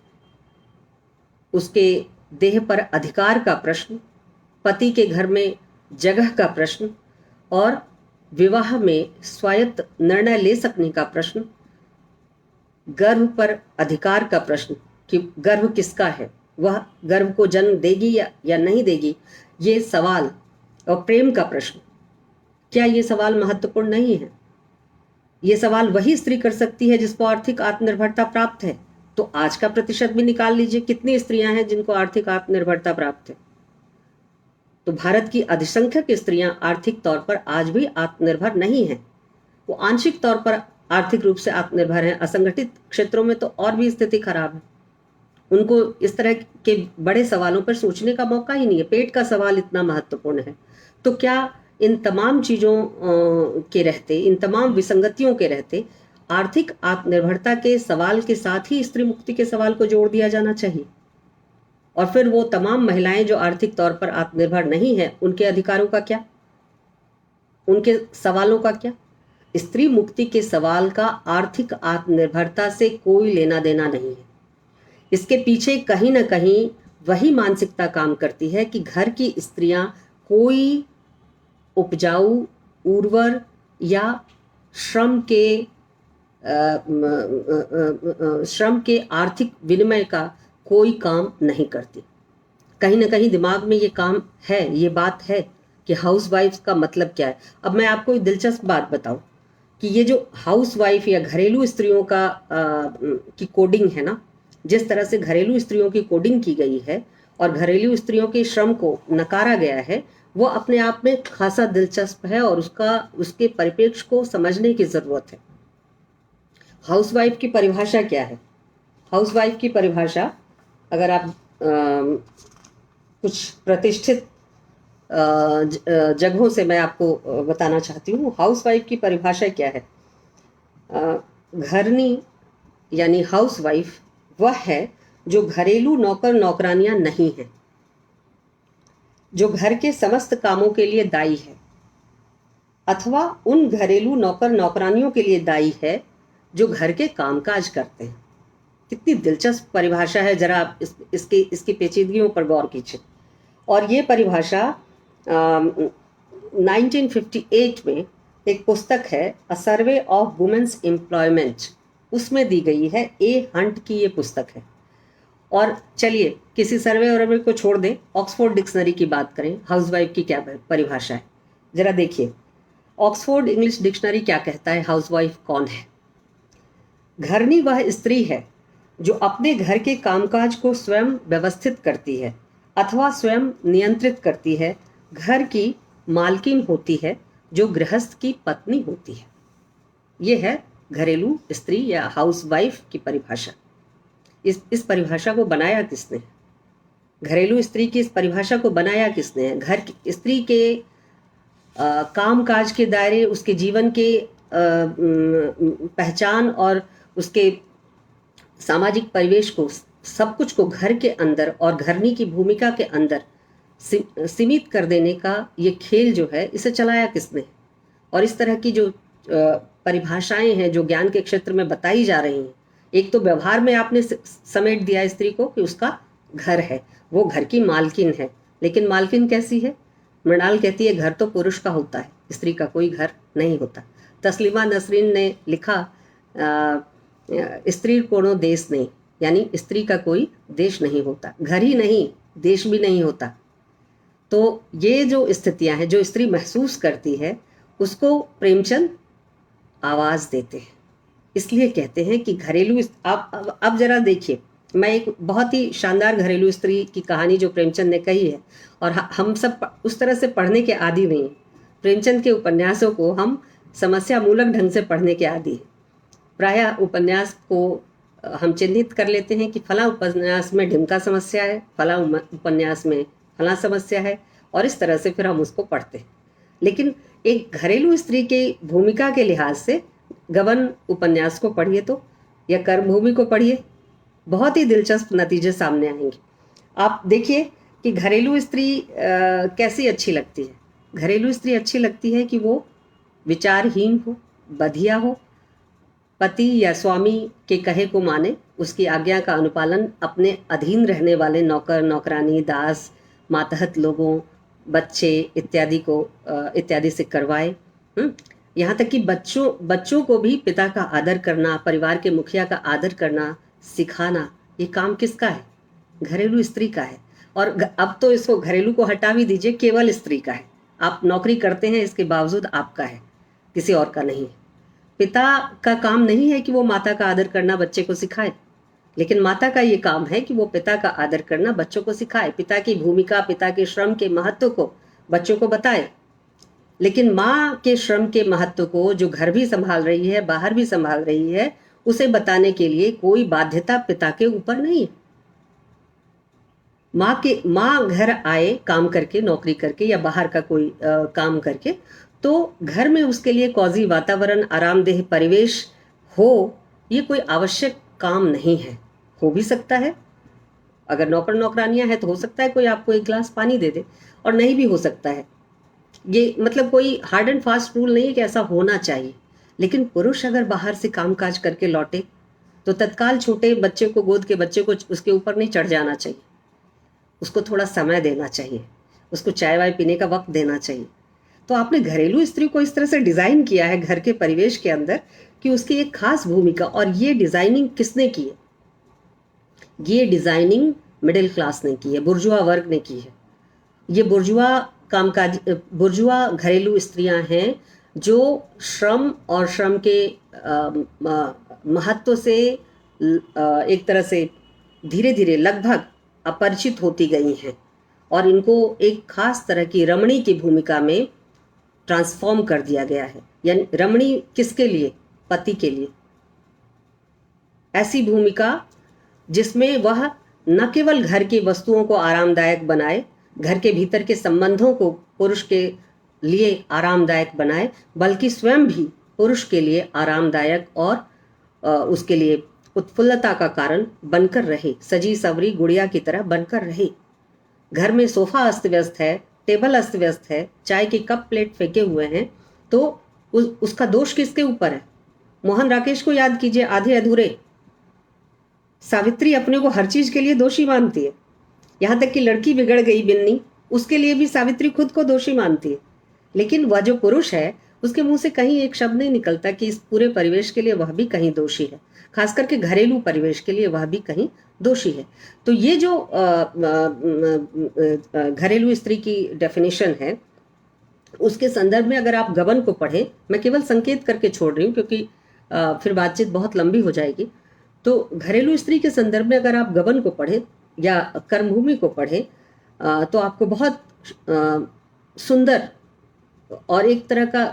उसके देह पर अधिकार का प्रश्न, पति के घर में जगह का प्रश्न और विवाह में स्वायत्त निर्णय ले सकने का प्रश्न, गर्भ पर अधिकार का प्रश्न कि गर्भ किसका है, वह गर्भ को जन्म देगी या नहीं देगी, ये सवाल, और प्रेम का प्रश्न, क्या ये सवाल महत्वपूर्ण नहीं है? ये सवाल वही स्त्री कर सकती है जिसको आर्थिक आत्मनिर्भरता प्राप्त है। तो आज का प्रतिशत भी निकाल लीजिए, कितनी स्त्रियां हैं जिनको आर्थिक आत्मनिर्भरता प्राप्त है। तो भारत की अधिसंख्यक स्त्रियां आर्थिक तौर पर आज भी आत्मनिर्भर नहीं हैं, वो आंशिक तौर पर आर्थिक रूप से आत्मनिर्भर हैं। असंगठित क्षेत्रों में तो और भी स्थिति खराब है, उनको इस तरह के बड़े सवालों पर सोचने का मौका ही नहीं है। पेट का सवाल इतना महत्वपूर्ण है, तो क्या इन तमाम चीज़ों के रहते, इन तमाम विसंगतियों के रहते आर्थिक आत्मनिर्भरता के सवाल के साथ ही स्त्री मुक्ति के सवाल को जोड़ दिया जाना चाहिए? और फिर वो तमाम महिलाएं जो आर्थिक तौर पर आत्मनिर्भर नहीं है, उनके अधिकारों का क्या, उनके सवालों का क्या? स्त्री मुक्ति के सवाल का आर्थिक आत्मनिर्भरता से कोई लेना देना नहीं है। इसके पीछे कहीं ना कहीं वही मानसिकता काम करती है कि घर की स्त्रियां कोई उपजाऊ, उर्वर या श्रम के आर्थिक विनिमय का कोई काम नहीं करती। कहीं ना कहीं दिमाग में ये काम है, ये बात है कि हाउसवाइफ का मतलब क्या है। अब मैं आपको एक दिलचस्प बात बताऊं कि ये जो हाउसवाइफ या घरेलू स्त्रियों का की कोडिंग है ना, जिस तरह से घरेलू स्त्रियों की कोडिंग की गई है और घरेलू स्त्रियों के श्रम को नकारा गया है, वो अपने आप में खासा दिलचस्प है और उसके परिप्रेक्ष्य को समझने की जरूरत है। हाउसवाइफ की परिभाषा क्या है? हाउसवाइफ की परिभाषा अगर आप कुछ प्रतिष्ठित जगहों से मैं आपको बताना चाहती हूँ। हाउसवाइफ की परिभाषा क्या है? घरनी यानी हाउसवाइफ वह है जो घरेलू नौकर नौकरानियां नहीं है, जो घर के समस्त कामों के लिए दायी है, अथवा उन घरेलू नौकर नौकरानियों के लिए दायी है जो घर के कामकाज करते हैं। कितनी दिलचस्प परिभाषा है, जरा आप इसकी पेचीदगियों पर गौर कीजिए। और ये परिभाषा 1958 में एक पुस्तक है अ सर्वे ऑफ वुमेन्स एम्प्लॉयमेंट, उसमें दी गई है। ए हंट की ये पुस्तक है। और चलिए किसी सर्वे और को छोड़ दें, ऑक्सफोर्ड डिक्शनरी की बात करें। हाउसवाइफ की क्या परिभाषा है जरा देखिए। ऑक्सफोर्ड इंग्लिश डिक्शनरी क्या कहता है हाउसवाइफ कौन है? घरनी वह स्त्री है जो अपने घर के कामकाज को स्वयं व्यवस्थित करती है अथवा स्वयं नियंत्रित करती है घर की मालकिन होती है जो गृहस्थ की पत्नी होती है। ये है घरेलू स्त्री या हाउस वाइफ की परिभाषा। इस परिभाषा को बनाया किसने? घरेलू स्त्री की इस परिभाषा को बनाया किसने है? घर की स्त्री के काम काज के दायरे, उसके जीवन के पहचान और उसके सामाजिक परिवेश को, सब कुछ को घर के अंदर और घरनी की भूमिका के अंदर सीमित कर देने का ये खेल जो है, इसे चलाया किसने? और इस तरह की जो परिभाषाएं हैं जो ज्ञान के क्षेत्र में बताई जा रही हैं, एक तो व्यवहार में आपने समेट दिया स्त्री को कि उसका घर है, वो घर की मालकिन है। लेकिन मालकिन कैसी है? मृणाल कहती है घर तो पुरुष का होता है, स्त्री का कोई घर नहीं होता। तस्लीमा नसरीन ने लिखा स्त्री कोनो देश नहीं, यानी स्त्री का कोई देश नहीं होता, घर ही नहीं देश भी नहीं होता। तो ये जो स्थितियां हैं जो स्त्री महसूस करती है, उसको प्रेमचंद आवाज देते हैं। इसलिए कहते हैं कि घरेलू, अब जरा देखिए, मैं एक बहुत ही शानदार घरेलू स्त्री की कहानी जो प्रेमचंद ने कही है, और हम सब उस तरह से पढ़ने के आदी नहीं हैं। प्रेमचंद के उपन्यासों को हम समस्या मूलक ढंग से पढ़ने के आदी हैं। प्रायः उपन्यास को हम चिन्हित कर लेते हैं कि फला उपन्यास में ढिमका समस्या है, फला उपन्यास में फला समस्या है, और इस तरह से फिर हम उसको पढ़ते हैं। लेकिन एक घरेलू स्त्री की भूमिका के लिहाज से गबन उपन्यास को पढ़िए तो, या कर्मभूमि को पढ़िए, बहुत ही दिलचस्प नतीजे सामने आएंगे। आप देखिए कि घरेलू स्त्री कैसी अच्छी लगती है। घरेलू स्त्री अच्छी लगती है कि वो विचारहीन हो, बधिया हो, पति या स्वामी के कहे को माने, उसकी आज्ञा का अनुपालन अपने अधीन रहने वाले नौकर, नौकरानी, दास, मातहत लोगों, बच्चे इत्यादि से करवाए। यहाँ तक कि बच्चों को भी पिता का आदर करना, परिवार के मुखिया का आदर करना सिखाना, ये काम किसका है? घरेलू स्त्री का है। और अब तो इसको घरेलू को हटा भी दीजिए, केवल स्त्री का है। आप नौकरी करते हैं, इसके बावजूद आपका है, किसी और का नहीं है। पिता का काम नहीं है कि वो माता का आदर करना बच्चे को सिखाए, लेकिन माता का ये काम है कि वो पिता का आदर करना बच्चों को सिखाए, पिता की भूमिका, पिता के श्रम के महत्व को बच्चों को बताए। लेकिन माँ के श्रम के महत्व को, जो घर भी संभाल रही है, बाहर भी संभाल रही है, उसे बताने के लिए कोई बाध्यता पिता के ऊपर नहीं है। माँ घर आए काम करके, नौकरी करके या बाहर का कोई काम करके, तो घर में उसके लिए कौजी वातावरण, आरामदेह परिवेश हो, ये कोई आवश्यक काम नहीं है। हो भी सकता है, अगर नौकर नौकरानियां हैं तो हो सकता है कोई आपको एक गिलास पानी दे दे, और नहीं भी हो सकता है। ये मतलब कोई हार्ड एंड फास्ट रूल नहीं है कि ऐसा होना चाहिए। लेकिन पुरुष अगर बाहर से कामकाज करके लौटे तो तत्काल छोटे बच्चे को, गोद के बच्चे को उसके ऊपर नहीं चढ़ जाना चाहिए, उसको थोड़ा समय देना चाहिए, उसको चाय वाय पीने का वक्त देना चाहिए। तो आपने घरेलू स्त्री को इस तरह से डिज़ाइन किया है घर के परिवेश के अंदर कि उसकी एक खास भूमिका, और ये डिज़ाइनिंग किसने की है? ये डिज़ाइनिंग मिडिल क्लास ने की है, बुर्जुआ वर्ग ने की है। ये बुर्जुआ घरेलू स्त्रियां हैं जो श्रम और श्रम के महत्व से एक तरह से धीरे धीरे लगभग अपरिचित होती गई हैं, और इनको एक खास तरह की रमणी की भूमिका में ट्रांसफॉर्म कर दिया गया है। यानी रमणी किसके लिए? पति के लिए। ऐसी भूमिका जिसमें वह न केवल घर की वस्तुओं को आरामदायक बनाए, घर के भीतर के संबंधों को पुरुष के लिए आरामदायक बनाए, बल्कि स्वयं भी पुरुष के लिए आरामदायक और उसके लिए उत्फुल्लता का कारण बनकर रहे, सजी सवरी गुड़िया की तरह बनकर रहे। घर में सोफा अस्त व्यस्त है, टेबल अस्त व्यस्त है, चाय के कप प्लेट फेंके हुए हैं, तो उसका दोष किसके ऊपर है? मोहन राकेश को याद कीजिए, आधे अधूरे। सावित्री अपने को हर चीज के लिए दोषी मानती है, यहाँ तक कि लड़की बिगड़ गई बिन्नी, उसके लिए भी सावित्री खुद को दोषी मानती है। लेकिन वह जो पुरुष है, उसके मुंह से कहीं एक शब्द नहीं निकलता कि इस पूरे परिवेश के लिए वह भी कहीं दोषी है, खास करके घरेलू परिवेश के लिए वह भी कहीं दोषी है। तो ये जो घरेलू स्त्री की डेफिनेशन है, उसके संदर्भ में अगर आप गबन को पढ़ें, मैं केवल संकेत करके छोड़ रही हूँ क्योंकि फिर बातचीत बहुत लंबी हो जाएगी। तो घरेलू स्त्री के संदर्भ में अगर आप गबन को पढ़ें या कर्मभूमि को पढ़ें, तो आपको बहुत सुंदर और एक तरह का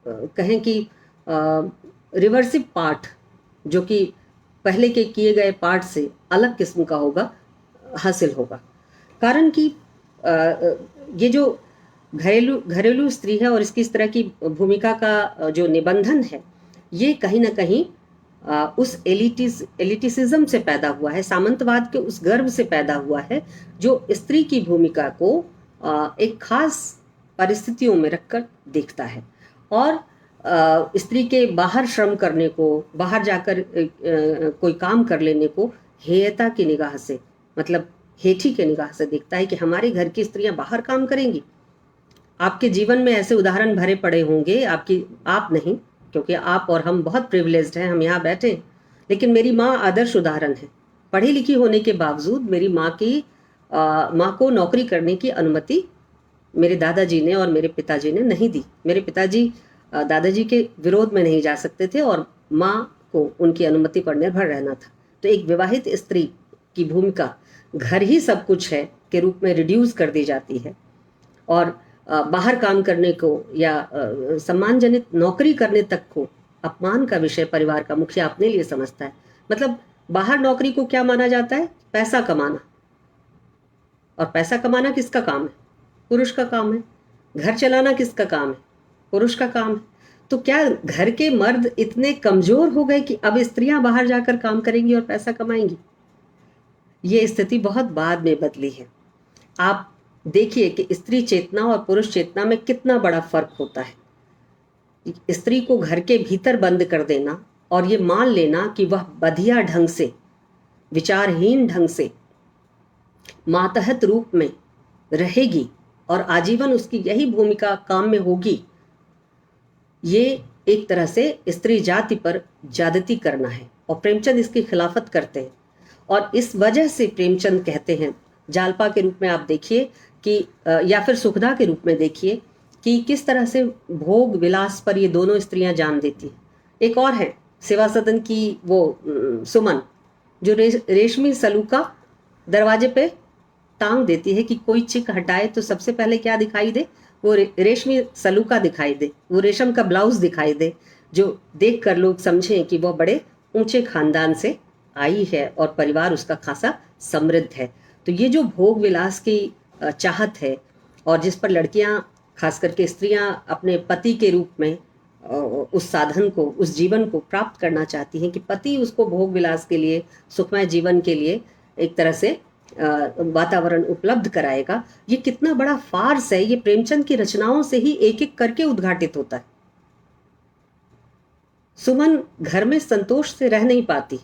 कहें कि रिवर्सिव पार्ट, जो कि पहले के किए गए पार्ट से अलग किस्म का होगा, हासिल होगा। कारण कि ये जो घरेलू स्त्री है और इसकी इस तरह की भूमिका का जो निबंधन है, ये कहीं ना कहीं उस एलिटिसिज्म से पैदा हुआ है, सामंतवाद के उस गर्व से पैदा हुआ है, जो स्त्री की भूमिका को एक खास परिस्थितियों में रखकर देखता है और स्त्री के बाहर श्रम करने को, बाहर जाकर कोई काम कर लेने को हेयता की निगाह से, मतलब हेठी की निगाह से देखता है कि हमारे घर की स्त्रियां बाहर काम करेंगी। आपके जीवन में ऐसे उदाहरण भरे पड़े होंगे, आप नहीं, क्योंकि आप और हम बहुत प्रिविलेज्ड हैं, हम यहाँ बैठे हैं, लेकिन मेरी माँ आदर्श उदाहरण है। पढ़ी लिखी होने के बावजूद मेरी माँ को नौकरी करने की अनुमति मेरे दादाजी ने और मेरे पिताजी ने नहीं दी। मेरे पिताजी दादाजी के विरोध में नहीं जा सकते थे और माँ को उनकी अनुमति पर निर्भर रहना था। तो एक विवाहित स्त्री की भूमिका घर ही सब कुछ है के रूप में रिड्यूस कर दी जाती है और बाहर काम करने को या सम्मानजनित नौकरी करने तक को अपमान का विषय परिवार का मुखिया अपने लिए समझता है। मतलब बाहर नौकरी को क्या माना जाता है? पैसा कमाना। और पैसा कमाना किसका काम है? पुरुष का काम है। घर चलाना किसका काम है? पुरुष का काम है। तो क्या घर के मर्द इतने कमजोर हो गए कि अब स्त्रियां बाहर जाकर काम करेंगी और पैसा कमाएंगी? ये स्थिति बहुत बाद में बदली है। आप देखिए कि स्त्री चेतना और पुरुष चेतना में कितना बड़ा फर्क होता है। स्त्री को घर के भीतर बंद कर देना और ये मान लेना कि वह बधिया ढंग से, विचारहीन ढंग से मातहत रूप में रहेगी और आजीवन उसकी यही भूमिका काम में होगी, ये एक तरह से स्त्री जाति पर ज्यादती करना है और प्रेमचंद इसकी खिलाफत करते हैं। और इस वजह से प्रेमचंद कहते हैं, जालपा के रूप में आप देखिए कि या फिर सुखदा के रूप में देखिए कि किस तरह से भोग विलास पर ये दोनों स्त्रियां जान देती हैं। एक और है सेवा सदन की वो सुमन, जो रेशमी सलूका दरवाजे पे टांग देती है कि कोई चिक हटाए तो सबसे पहले क्या दिखाई दे? वो रेशमी सलूका दिखाई दे, वो रेशम का ब्लाउज दिखाई दे, जो देख कर लोग समझें कि वह बड़े ऊंचे खानदान से आई है और परिवार उसका खासा समृद्ध है। तो ये जो भोग विलास की चाहत है और जिस पर लड़कियां, खास करके स्त्रियां, अपने पति के रूप में उस साधन को, उस जीवन को प्राप्त करना चाहती हैं कि पति उसको भोग विलास के लिए, सुखमय जीवन के लिए एक तरह से वातावरण उपलब्ध कराएगा, ये कितना बड़ा फार्स है। ये प्रेमचंद की रचनाओं से ही एक एक करके उद्घाटित होता है। सुमन घर में संतोष से रह नहीं पाती,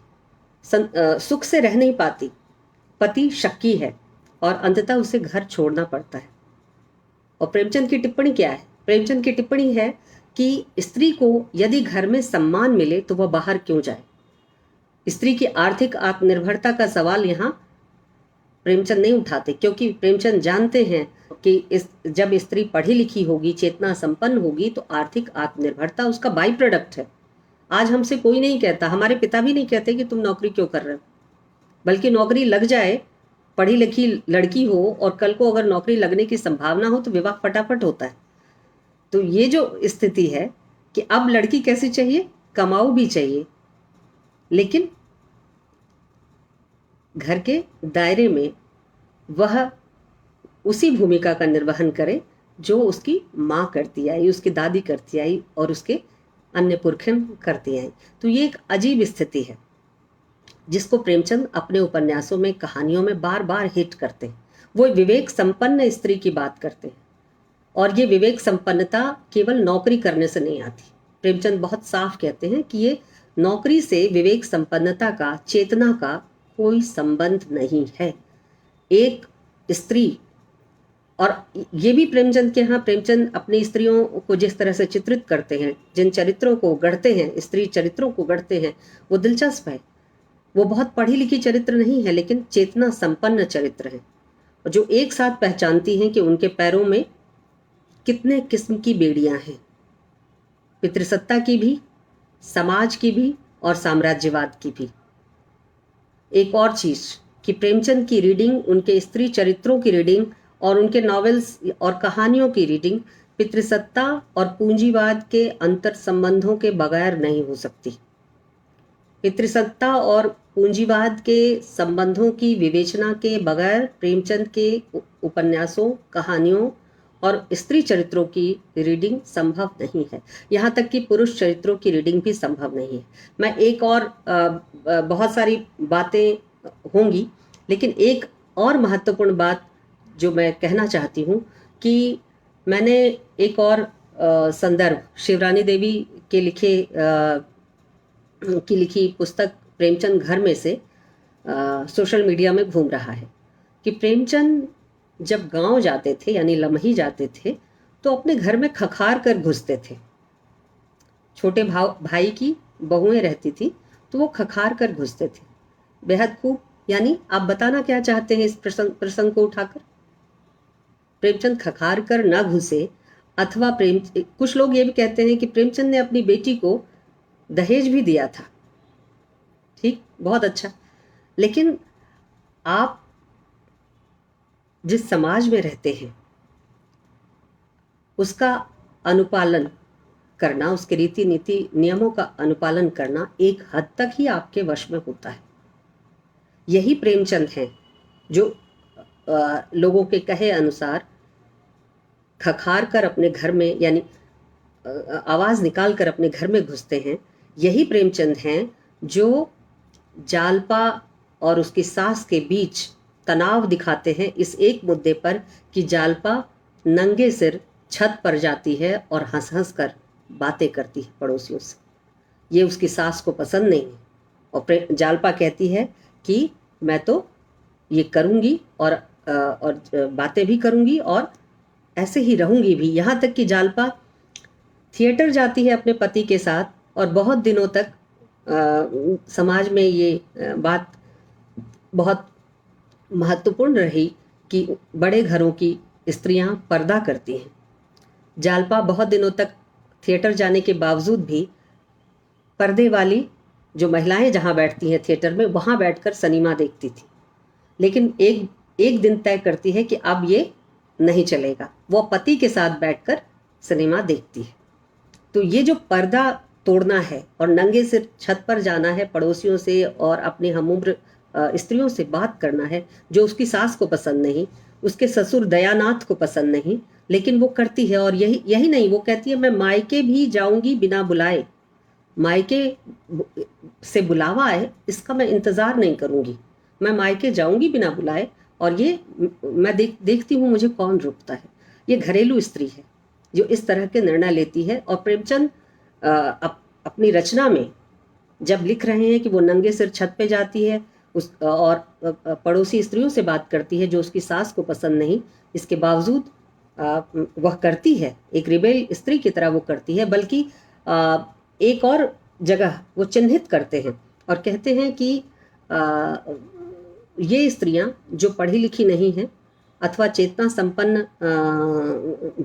सुख से रह नहीं पाती, पति शक्की है और अंततः उसे घर छोड़ना पड़ता है। और प्रेमचंद की टिप्पणी क्या है? प्रेमचंद की टिप्पणी है कि स्त्री को यदि घर में सम्मान मिले तो वह बाहर क्यों जाए। स्त्री की आर्थिक आत्मनिर्भरता का सवाल यहाँ प्रेमचंद नहीं उठाते, क्योंकि प्रेमचंद जानते हैं कि जब स्त्री पढ़ी लिखी होगी, चेतना संपन्न होगी, तो आर्थिक आत्मनिर्भरता उसका बाई प्रोडक्ट है। आज हमसे कोई नहीं कहता, हमारे पिता भी नहीं कहते कि तुम नौकरी क्यों कर रहे हो, बल्कि नौकरी लग जाए, पढ़ी लिखी लड़की हो और कल को अगर नौकरी लगने की संभावना हो तो विवाह फटाफट होता है। तो ये जो स्थिति है कि अब लड़की कैसी चाहिए? कमाऊ भी चाहिए, लेकिन घर के दायरे में वह उसी भूमिका का निर्वहन करे जो उसकी माँ करती आई, उसकी दादी करती आई और उसके अन्य पुरखन करती आई। तो ये एक अजीब स्थिति है जिसको प्रेमचंद अपने उपन्यासों में, कहानियों में बार बार हिट करते हैं। वो विवेक संपन्न स्त्री की बात करते हैं और ये विवेक संपन्नता केवल नौकरी करने से नहीं आती। प्रेमचंद बहुत साफ कहते हैं कि ये नौकरी से विवेक संपन्नता का, चेतना का कोई संबंध नहीं है। एक स्त्री, और ये भी प्रेमचंद के यहाँ, प्रेमचंद अपनी स्त्रियों को जिस तरह से चित्रित करते हैं, जिन चरित्रों को गढ़ते हैं, स्त्री चरित्रों को गढ़ते हैं, वो दिलचस्प है। वो बहुत पढ़ी लिखी चरित्र नहीं है, लेकिन चेतना संपन्न चरित्र है, जो एक साथ पहचानती हैं कि उनके पैरों में कितने किस्म की बेड़ियां हैं, पितृसत्ता की भी, समाज की भी और साम्राज्यवाद की भी। एक और चीज कि प्रेमचंद की रीडिंग, उनके स्त्री चरित्रों की रीडिंग और उनके नॉवेल्स और कहानियों की रीडिंग पितृसत्ता और पूंजीवाद के अंतर संबंधों के बगैर नहीं हो सकती। पितृसत्ता और पूंजीवाद के संबंधों की विवेचना के बगैर प्रेमचंद के उपन्यासों, कहानियों और स्त्री चरित्रों की रीडिंग संभव नहीं है। यहाँ तक कि पुरुष चरित्रों की रीडिंग भी संभव नहीं है। मैं एक और बहुत सारी बातें होंगी, लेकिन एक और महत्वपूर्ण बात जो मैं कहना चाहती हूँ कि मैंने एक और संदर्भ शिवरानी देवी के की लिखी पुस्तक प्रेमचंद घर में से सोशल मीडिया में घूम रहा है कि प्रेमचंद जब गांव जाते थे यानी लमही जाते थे तो अपने घर में खखार कर घुसते थे। छोटे भाई की बहुएं रहती थी तो वो खखार कर घुसते थे। बेहद खूब। यानी आप बताना क्या चाहते हैं इस प्रसंग को उठाकर? प्रेमचंद खखार कर ना घुसे, अथवा कुछ लोग ये भी कहते हैं कि प्रेमचंद ने अपनी बेटी को दहेज भी दिया था। ठीक, बहुत अच्छा। लेकिन आप जिस समाज में रहते हैं उसका अनुपालन करना, उसके रीति नीति नियमों का अनुपालन करना एक हद तक ही आपके वश में होता है। यही प्रेमचंद हैं जो लोगों के कहे अनुसार खखार कर अपने घर में यानी आवाज निकाल कर अपने घर में घुसते हैं। यही प्रेमचंद हैं जो जालपा और उसकी सास के बीच तनाव दिखाते हैं इस एक मुद्दे पर कि जालपा नंगे सिर छत पर जाती है और हंस हंस कर बातें करती है पड़ोसियों से। ये उसकी सास को पसंद नहीं है और जालपा कहती है कि मैं तो ये करूँगी और बातें भी करूँगी और ऐसे ही रहूँगी भी। यहाँ तक कि जालपा थिएटर जाती है अपने पति के साथ और बहुत दिनों तक समाज में ये बात बहुत महत्वपूर्ण रही कि बड़े घरों की स्त्रियां पर्दा करती हैं। जालपा बहुत दिनों तक थिएटर जाने के बावजूद भी पर्दे वाली जो महिलाएं जहां बैठती हैं थिएटर में, वहां बैठकर सिनेमा देखती थी। लेकिन एक दिन तय करती है कि अब ये नहीं चलेगा, वो पति के साथ बैठकर सिनेमा देखती है। तो ये जो पर्दा तोड़ना है और नंगे सिर छत पर जाना है पड़ोसियों से और अपनी हमउम्र स्त्रियों से बात करना है, जो उसकी सास को पसंद नहीं, उसके ससुर दयानाथ को पसंद नहीं, लेकिन वो करती है। और यही नहीं, वो कहती है मैं मायके भी जाऊंगी बिना बुलाए, मायके से बुलावा आए इसका मैं इंतज़ार नहीं करूंगी, मैं मायके जाऊंगी बिना बुलाए और ये मैं देखती हूँ मुझे कौन रोकता है। ये घरेलू स्त्री है जो इस तरह के निर्णय लेती है। और प्रेमचंद अपनी रचना में जब लिख रहे हैं कि वो नंगे सिर छत पे जाती है और पड़ोसी स्त्रियों से बात करती है जो उसकी सास को पसंद नहीं, इसके बावजूद वह करती है, एक रिबेल स्त्री की तरह वो करती है। बल्कि एक और जगह वो चिन्हित करते हैं और कहते हैं कि ये स्त्रियां जो पढ़ी लिखी नहीं हैं अथवा चेतना संपन्न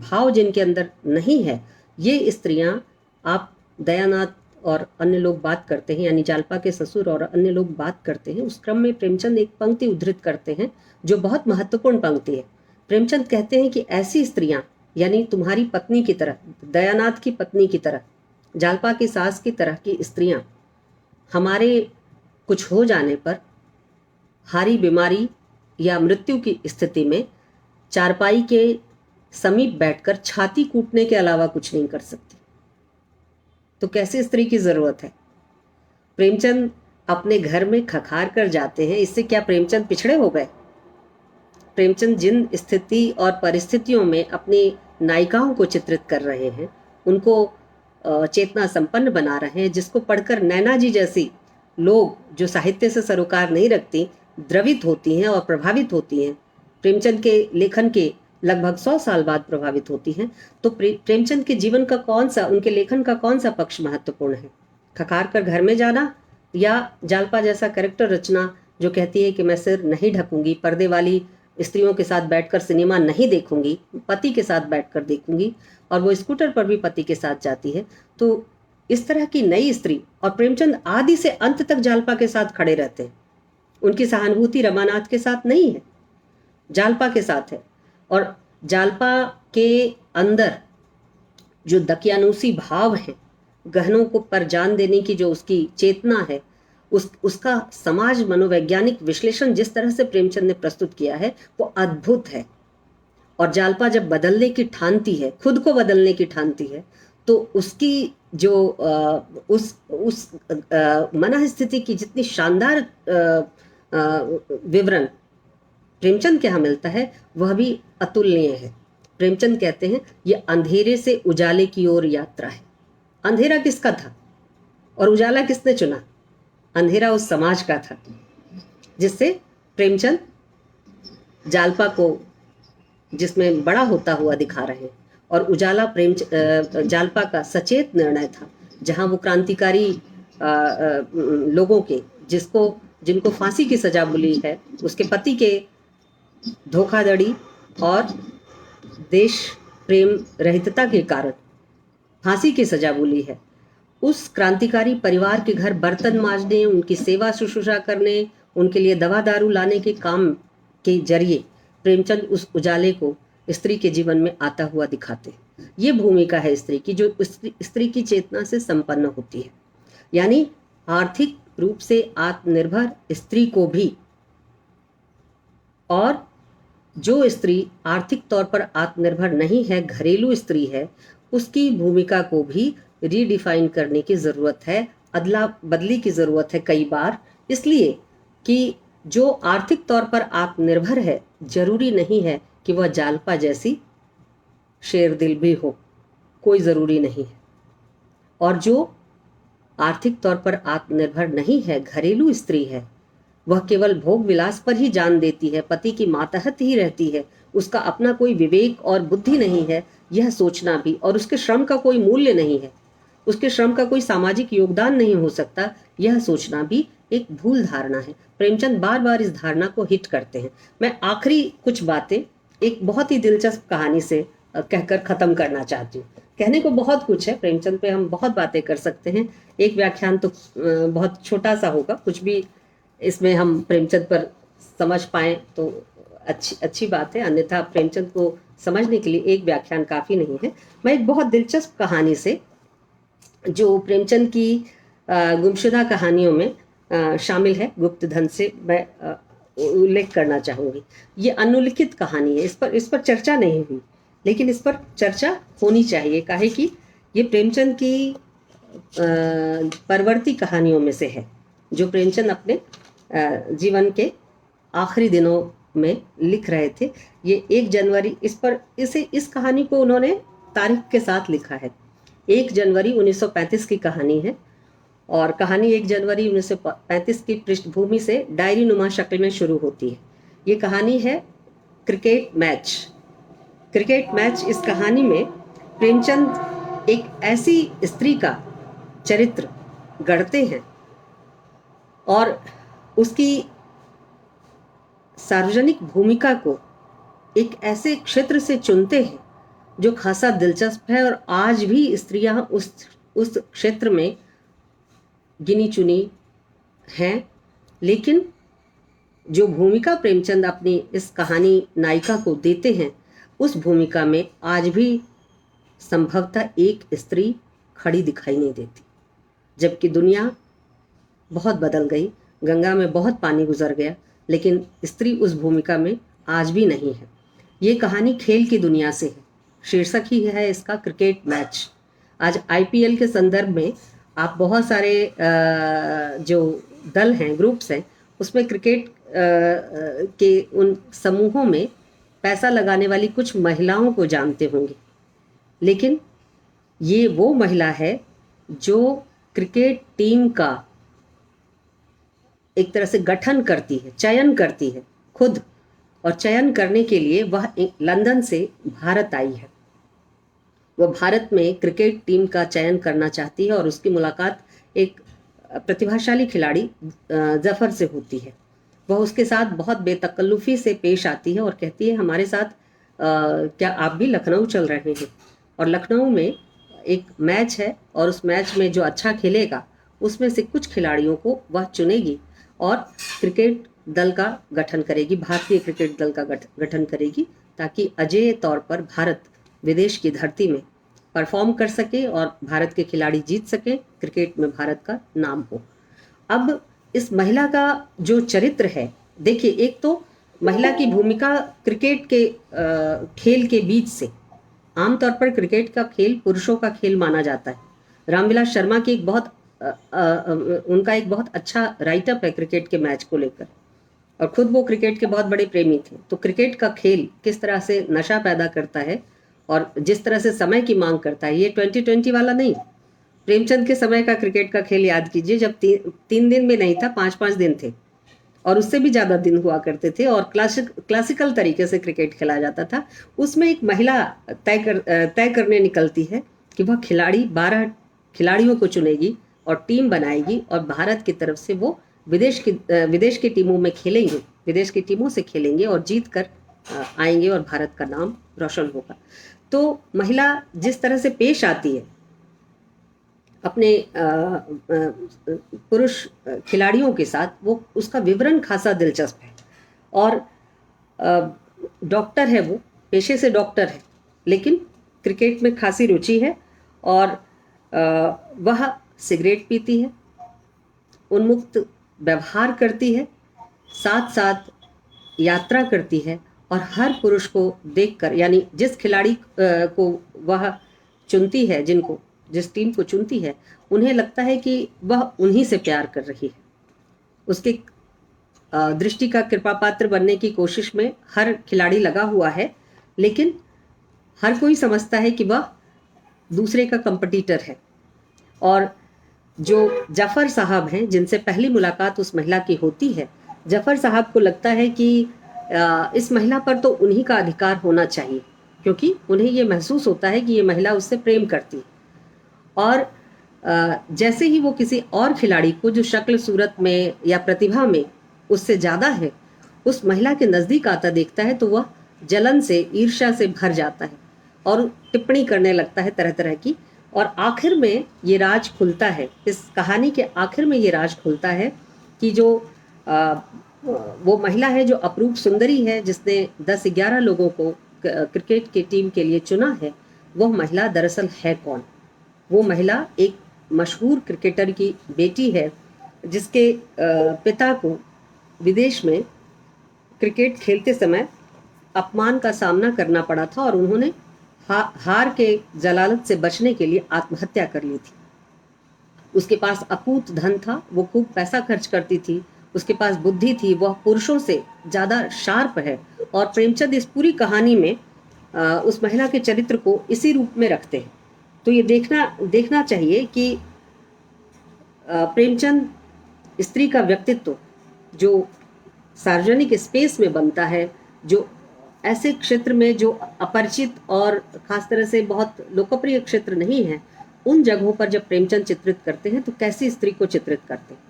भाव जिनके अंदर नहीं है, ये स्त्रियां, आप दयानाथ और अन्य लोग बात करते हैं, यानी जालपा के ससुर और अन्य लोग बात करते हैं, उस क्रम में प्रेमचंद एक पंक्ति उद्धृत करते हैं जो बहुत महत्वपूर्ण पंक्ति है। प्रेमचंद कहते हैं कि ऐसी स्त्रियां, यानी तुम्हारी पत्नी की तरह, दयानाथ की पत्नी की तरह, जालपा की सास की तरह की स्त्रियां हमारे कुछ हो जाने पर, हारी बीमारी या मृत्यु की स्थिति में चारपाई के समीप बैठकर छाती कूटने के अलावा कुछ नहीं कर सकती। तो कैसे स्त्री की जरूरत है? प्रेमचंद अपने घर में खखार कर जाते हैं, इससे क्या प्रेमचंद पिछड़े हो गए? प्रेमचंद जिन स्थिति और परिस्थितियों में अपनी नायिकाओं को चित्रित कर रहे हैं, उनको चेतना संपन्न बना रहे हैं, जिसको पढ़कर नैना जी जैसी लोग जो साहित्य से सरोकार नहीं रखती द्रवित होती हैं और प्रभावित होती हैं, प्रेमचंद के लेखन के लगभग 100 साल बाद प्रभावित होती हैं। तो प्रेमचंद के जीवन का कौन सा, उनके लेखन का कौन सा पक्ष महत्वपूर्ण है? खखार कर घर में जाना या जालपा जैसा कैरेक्टर रचना जो कहती है कि मैं सिर नहीं ढकूंगी, पर्दे वाली स्त्रियों के साथ बैठकर सिनेमा नहीं देखूंगी, पति के साथ बैठकर देखूंगी, और वो स्कूटर पर भी पति के साथ जाती है। तो इस तरह की नई स्त्री, और प्रेमचंद आदि से अंत तक जालपा के साथ खड़े रहते हैं। उनकी सहानुभूति रमानाथ के साथ नहीं है, जालपा के साथ है। और जालपा के अंदर जो दकियानूसी भाव है, गहनों को पर जान देने की जो उसकी चेतना है, उसका समाज मनोवैज्ञानिक विश्लेषण जिस तरह से प्रेमचंद ने प्रस्तुत किया है वो अद्भुत है। और जालपा जब बदलने की ठानती है, खुद को बदलने की ठानती है, तो उसकी जो उस मनः स्थिति की जितनी शानदार विवरण प्रेमचंद के यहाँ मिलता है वह भी अतुलनीय है। प्रेमचंद कहते हैं ये अंधेरे से उजाले की ओर यात्रा है। अंधेरा किसका था और उजाला किसने चुना? अंधेरा उस समाज का था जिससे प्रेमचंद जालपा को जिसमें बड़ा होता हुआ दिखा रहे हैं, और उजाला जालपा का सचेत निर्णय था, जहां वो क्रांतिकारी लोगों के जिनको फांसी की सजा मिली है, उसके पति के धोखाधड़ी और देश प्रेम रहितता के कारण फांसी की सजा मिली है, उस क्रांतिकारी परिवार के घर बर्तन मांजने, उनकी सेवा शुश्रूषा करने, उनके लिए दवा दारू लाने के काम के जरिए प्रेमचंद उस उजाले को स्त्री के जीवन में आता हुआ दिखाते हैं। ये भूमिका है स्त्री की, जो स्त्री की चेतना से संपन्न होती है। यानी आर्थिक रूप से आत्मनिर्भर स्त्री को भी, और जो स्त्री आर्थिक तौर पर आत्मनिर्भर नहीं है, घरेलू स्त्री है, उसकी भूमिका को भी रीडिफाइन करने की ज़रूरत है, अदला बदली की ज़रूरत है कई बार। इसलिए कि जो आर्थिक तौर पर आत्मनिर्भर है, जरूरी नहीं है कि वह जालपा जैसी शेर दिल भी हो, कोई ज़रूरी नहीं है। और जो आर्थिक तौर पर आत्मनिर्भर नहीं है, घरेलू स्त्री है, वह केवल भोग विलास पर ही जान देती है, पति की मातहत ही रहती है, उसका अपना कोई विवेक और बुद्धि नहीं है, यह सोचना भी, और उसके श्रम का कोई मूल्य नहीं है, उसके श्रम का कोई सामाजिक योगदान नहीं हो सकता, यह सोचना भी एक भूल धारणा है। प्रेमचंद बार बार इस धारणा को हिट करते हैं। मैं आखिरी कुछ बातें एक बहुत ही दिलचस्प कहानी से कहकर ख़त्म करना चाहती हूँ। कहने को बहुत कुछ है, प्रेमचंद पे हम बहुत बातें कर सकते हैं, एक व्याख्यान तो बहुत छोटा सा होगा, कुछ भी इसमें हम प्रेमचंद पर समझ पाएँ तो अच्छी बात है, अन्यथा प्रेमचंद को समझने के लिए एक व्याख्यान काफ़ी नहीं है। मैं एक बहुत दिलचस्प कहानी से, जो प्रेमचंद की गुमशुदा कहानियों में शामिल है, गुप्त धन से मैं उल्लेख करना चाहूँगी। ये अनुलिखित कहानी है, इस पर चर्चा नहीं हुई, लेकिन इस पर चर्चा होनी चाहिए, काहे कि ये प्रेमचंद की परवर्ती कहानियों में से है, जो प्रेमचंद अपने जीवन के आखिरी दिनों में लिख रहे थे। ये 1 जनवरी इस कहानी को उन्होंने तारीख के साथ लिखा है। 1 जनवरी 1935 की कहानी है, और कहानी 1 जनवरी 1935 की पृष्ठभूमि से डायरी नुमा शक्ल में शुरू होती है। ये कहानी है क्रिकेट मैच। इस कहानी में प्रेमचंद एक ऐसी स्त्री का चरित्र गढ़ते हैं और उसकी सार्वजनिक भूमिका को एक ऐसे क्षेत्र से चुनते हैं जो खासा दिलचस्प है, और आज भी स्त्रियां उस क्षेत्र में गिनी चुनी हैं। लेकिन जो भूमिका प्रेमचंद अपनी इस कहानी नायिका को देते हैं, उस भूमिका में आज भी संभवतः एक स्त्री खड़ी दिखाई नहीं देती, जबकि दुनिया बहुत बदल गई, गंगा में बहुत पानी गुजर गया, लेकिन स्त्री उस भूमिका में आज भी नहीं है। ये कहानी खेल की दुनिया से है, शीर्षक ही है इसका क्रिकेट मैच। आज IPL के संदर्भ में आप बहुत सारे जो दल हैं, ग्रुप्स हैं, उसमें क्रिकेट के उन समूहों में पैसा लगाने वाली कुछ महिलाओं को जानते होंगे, लेकिन ये वो महिला है जो क्रिकेट टीम का एक तरह से गठन करती है, चयन करती है खुद, और चयन करने के लिए वह लंदन से भारत आई है। वह भारत में क्रिकेट टीम का चयन करना चाहती है, और उसकी मुलाकात एक प्रतिभाशाली खिलाड़ी जफ़र से होती है। वह उसके साथ बहुत बेतकल्लुफ़ी से पेश आती है और कहती है, हमारे साथ क्या आप भी लखनऊ चल रहे हैं? और लखनऊ में एक मैच है, और उस मैच में जो अच्छा खेलेगा उसमें से कुछ खिलाड़ियों को वह चुनेगी और क्रिकेट दल का गठन करेगी, भारतीय क्रिकेट दल का गठन करेगी, ताकि अजेय तौर पर भारत विदेश की धरती में परफॉर्म कर सके और भारत के खिलाड़ी जीत सके, क्रिकेट में भारत का नाम हो। अब इस महिला का जो चरित्र है, देखिए, एक तो महिला की भूमिका क्रिकेट के खेल के बीच से, आमतौर पर क्रिकेट का खेल पुरुषों का खेल माना जाता है। रामविलास शर्मा की उनका एक बहुत अच्छा राइटअप है क्रिकेट के मैच को लेकर, और खुद वो क्रिकेट के बहुत बड़े प्रेमी थे। तो क्रिकेट का खेल किस तरह से नशा पैदा करता है और जिस तरह से समय की मांग करता है, ये 2020 वाला नहीं, प्रेमचंद के समय का क्रिकेट का खेल याद कीजिए, जब 3 दिन में नहीं था, 5-5 दिन थे और उससे भी ज़्यादा दिन हुआ करते थे, और क्लासिकल तरीके से क्रिकेट खेला जाता था। उसमें एक महिला तय करने निकलती है कि वह 12 खिलाड़ियों को चुनेगी और टीम बनाएगी, और भारत की तरफ से वो विदेश की टीमों में खेलेंगे, विदेश की टीमों से खेलेंगे और जीत कर आएंगे और भारत का नाम रोशन होगा। तो महिला जिस तरह से पेश आती है अपने पुरुष खिलाड़ियों के साथ, वो उसका विवरण खासा दिलचस्प है। और डॉक्टर है, वो पेशे से डॉक्टर है, लेकिन क्रिकेट में खासी रुचि है, और वह सिगरेट पीती है, उन्मुक्त व्यवहार करती है, साथ साथ यात्रा करती है, और हर पुरुष को देखकर, यानी जिस खिलाड़ी को वह चुनती है, जिस टीम को चुनती है, उन्हें लगता है कि वह उन्हीं से प्यार कर रही है। उसके दृष्टि का कृपा पात्र बनने की कोशिश में हर खिलाड़ी लगा हुआ है, लेकिन हर कोई समझता है कि वह दूसरे का कंपटीटर है। और जो जफ़र साहब हैं, जिनसे पहली मुलाकात उस महिला की होती है, जफ़र साहब को लगता है कि इस महिला पर तो उन्हीं का अधिकार होना चाहिए, क्योंकि उन्हें ये महसूस होता है कि ये महिला उससे प्रेम करती है। और जैसे ही वो किसी और खिलाड़ी को, जो शक्ल सूरत में या प्रतिभा में उससे ज़्यादा है, उस महिला के नज़दीक आता देखता है, तो वह जलन से, ईर्ष्या से भर जाता है और टिप्पणी करने लगता है तरह तरह की। और आखिर में ये राज खुलता है, इस कहानी के आखिर में ये राज खुलता है कि जो वो महिला है, जो अपरूप सुंदरी है, जिसने 10-11 लोगों को क्रिकेट की टीम के लिए चुना है, वह महिला दरअसल है कौन। वो महिला एक मशहूर क्रिकेटर की बेटी है, जिसके पिता को विदेश में क्रिकेट खेलते समय अपमान का सामना करना पड़ा था, और उन्होंने हार के जलालत से बचने के लिए आत्महत्या कर ली थी। उसके पास अकूत धन था, वो खूब पैसा खर्च करती थी, उसके पास बुद्धि थी, वह पुरुषों से ज़्यादा शार्प है। और प्रेमचंद इस पूरी कहानी में उस महिला के चरित्र को इसी रूप में रखते हैं। तो ये देखना चाहिए कि प्रेमचंद स्त्री का व्यक्तित्व जो सार्वजनिक स्पेस में बनता है, जो ऐसे क्षेत्र में जो अपरिचित और खास तरह से बहुत लोकप्रिय क्षेत्र नहीं है, उन जगहों पर जब प्रेमचंद चित्रित करते हैं तो कैसी स्त्री को चित्रित करते हैं।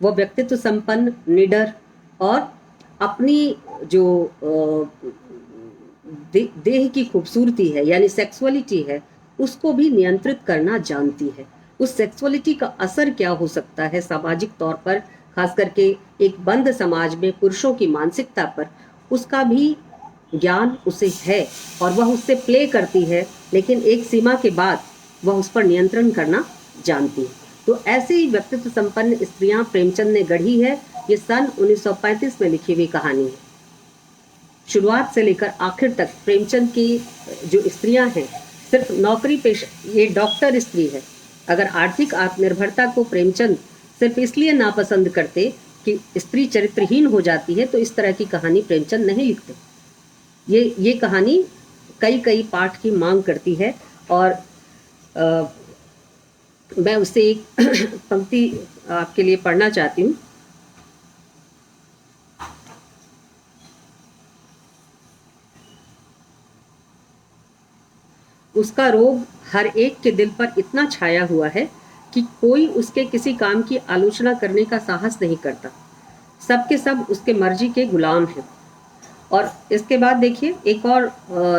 वह व्यक्तित्व संपन्न, निडर, और अपनी जो देह की खूबसूरती है, यानी सेक्सुअलिटी है, उसको भी नियंत्रित करना जानती है। उस सेक्सुअलिटी का असर क्या हो सकता है सामाजिक तौर पर, खास करके एक बंद समाज में पुरुषों की मानसिकता पर, उसका भी ज्ञान उसे है, और वह उससे प्ले करती है, लेकिन एक सीमा के बाद वह उस पर नियंत्रण करना जानती है। तो ऐसे ही व्यक्तित्व संपन्न स्त्रियां प्रेमचंद ने गढ़ी है। ये सन 1935 में लिखी हुई कहानी है। शुरुआत से लेकर आखिर तक प्रेमचंद की जो स्त्रियां हैं, सिर्फ नौकरी पेशा, ये डॉक्टर स्त्री है। अगर आर्थिक आत्मनिर्भरता को प्रेमचंद सिर्फ इसलिए नापसंद करते कि स्त्री चरित्रहीन हो जाती है, तो इस तरह की कहानी प्रेमचंद नहीं लिखते। ये कहानी कई पाठ की मांग करती है, और मैं उससे एक पंक्ति आपके लिए पढ़ना चाहती हूँ। उसका रोग हर एक के दिल पर इतना छाया हुआ है कि कोई उसके किसी काम की आलोचना करने का साहस नहीं करता। सब के सब उसके मर्जी के गुलाम हैं। और इसके बाद देखिए, एक और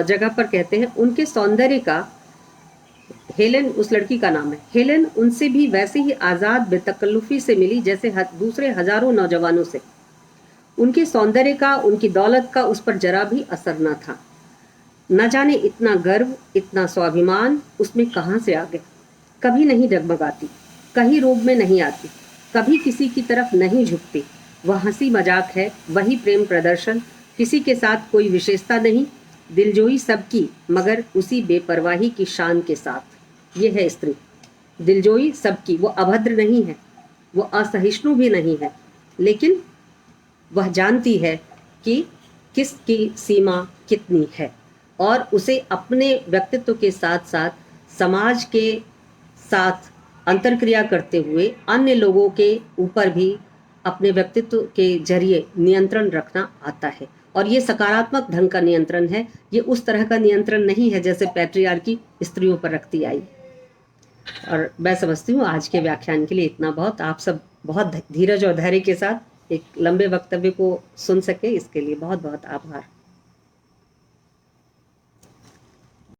जगह पर कहते हैं, उनके सौंदर्य का, हेलेन उस लड़की का नाम है, हेलेन उनसे भी वैसे ही आज़ाद बेतकल्लुफ़ी से मिली जैसे दूसरे हजारों नौजवानों से। उनके सौंदर्य का, उनकी दौलत का उस पर जरा भी असर न था। न जाने इतना गर्व, इतना स्वाभिमान उसमें कहाँ से आ गया। कभी नहीं डगमगाती, कहीं रोब में नहीं आती, कभी किसी की तरफ नहीं झुकती। वह हंसी मजाक है, वही प्रेम प्रदर्शन, किसी के साथ कोई विशेषता नहीं, दिलजोई सबकी मगर उसी बेपरवाही की शान के साथ। ये है स्त्री, दिलजोई सबकी। वो अभद्र नहीं है, वो असहिष्णु भी नहीं है, लेकिन वह जानती है कि किसकी सीमा कितनी है और उसे अपने व्यक्तित्व के साथ साथ समाज के साथ अंतर्क्रिया करते हुए अन्य लोगों के ऊपर भी अपने व्यक्तित्व के जरिए नियंत्रण रखना आता है। और ये सकारात्मक ढंग का नियंत्रण है, ये उस तरह का नियंत्रण नहीं है जैसे पैट्रियार्की स्त्रियों पर रखती आई। और मैं समझती हूँ आज के व्याख्यान के लिए इतना बहुत। आप सब बहुत धीरज और धैर्य के साथ एक लंबे वक्तव्य को सुन सके, इसके लिए बहुत बहुत आभार।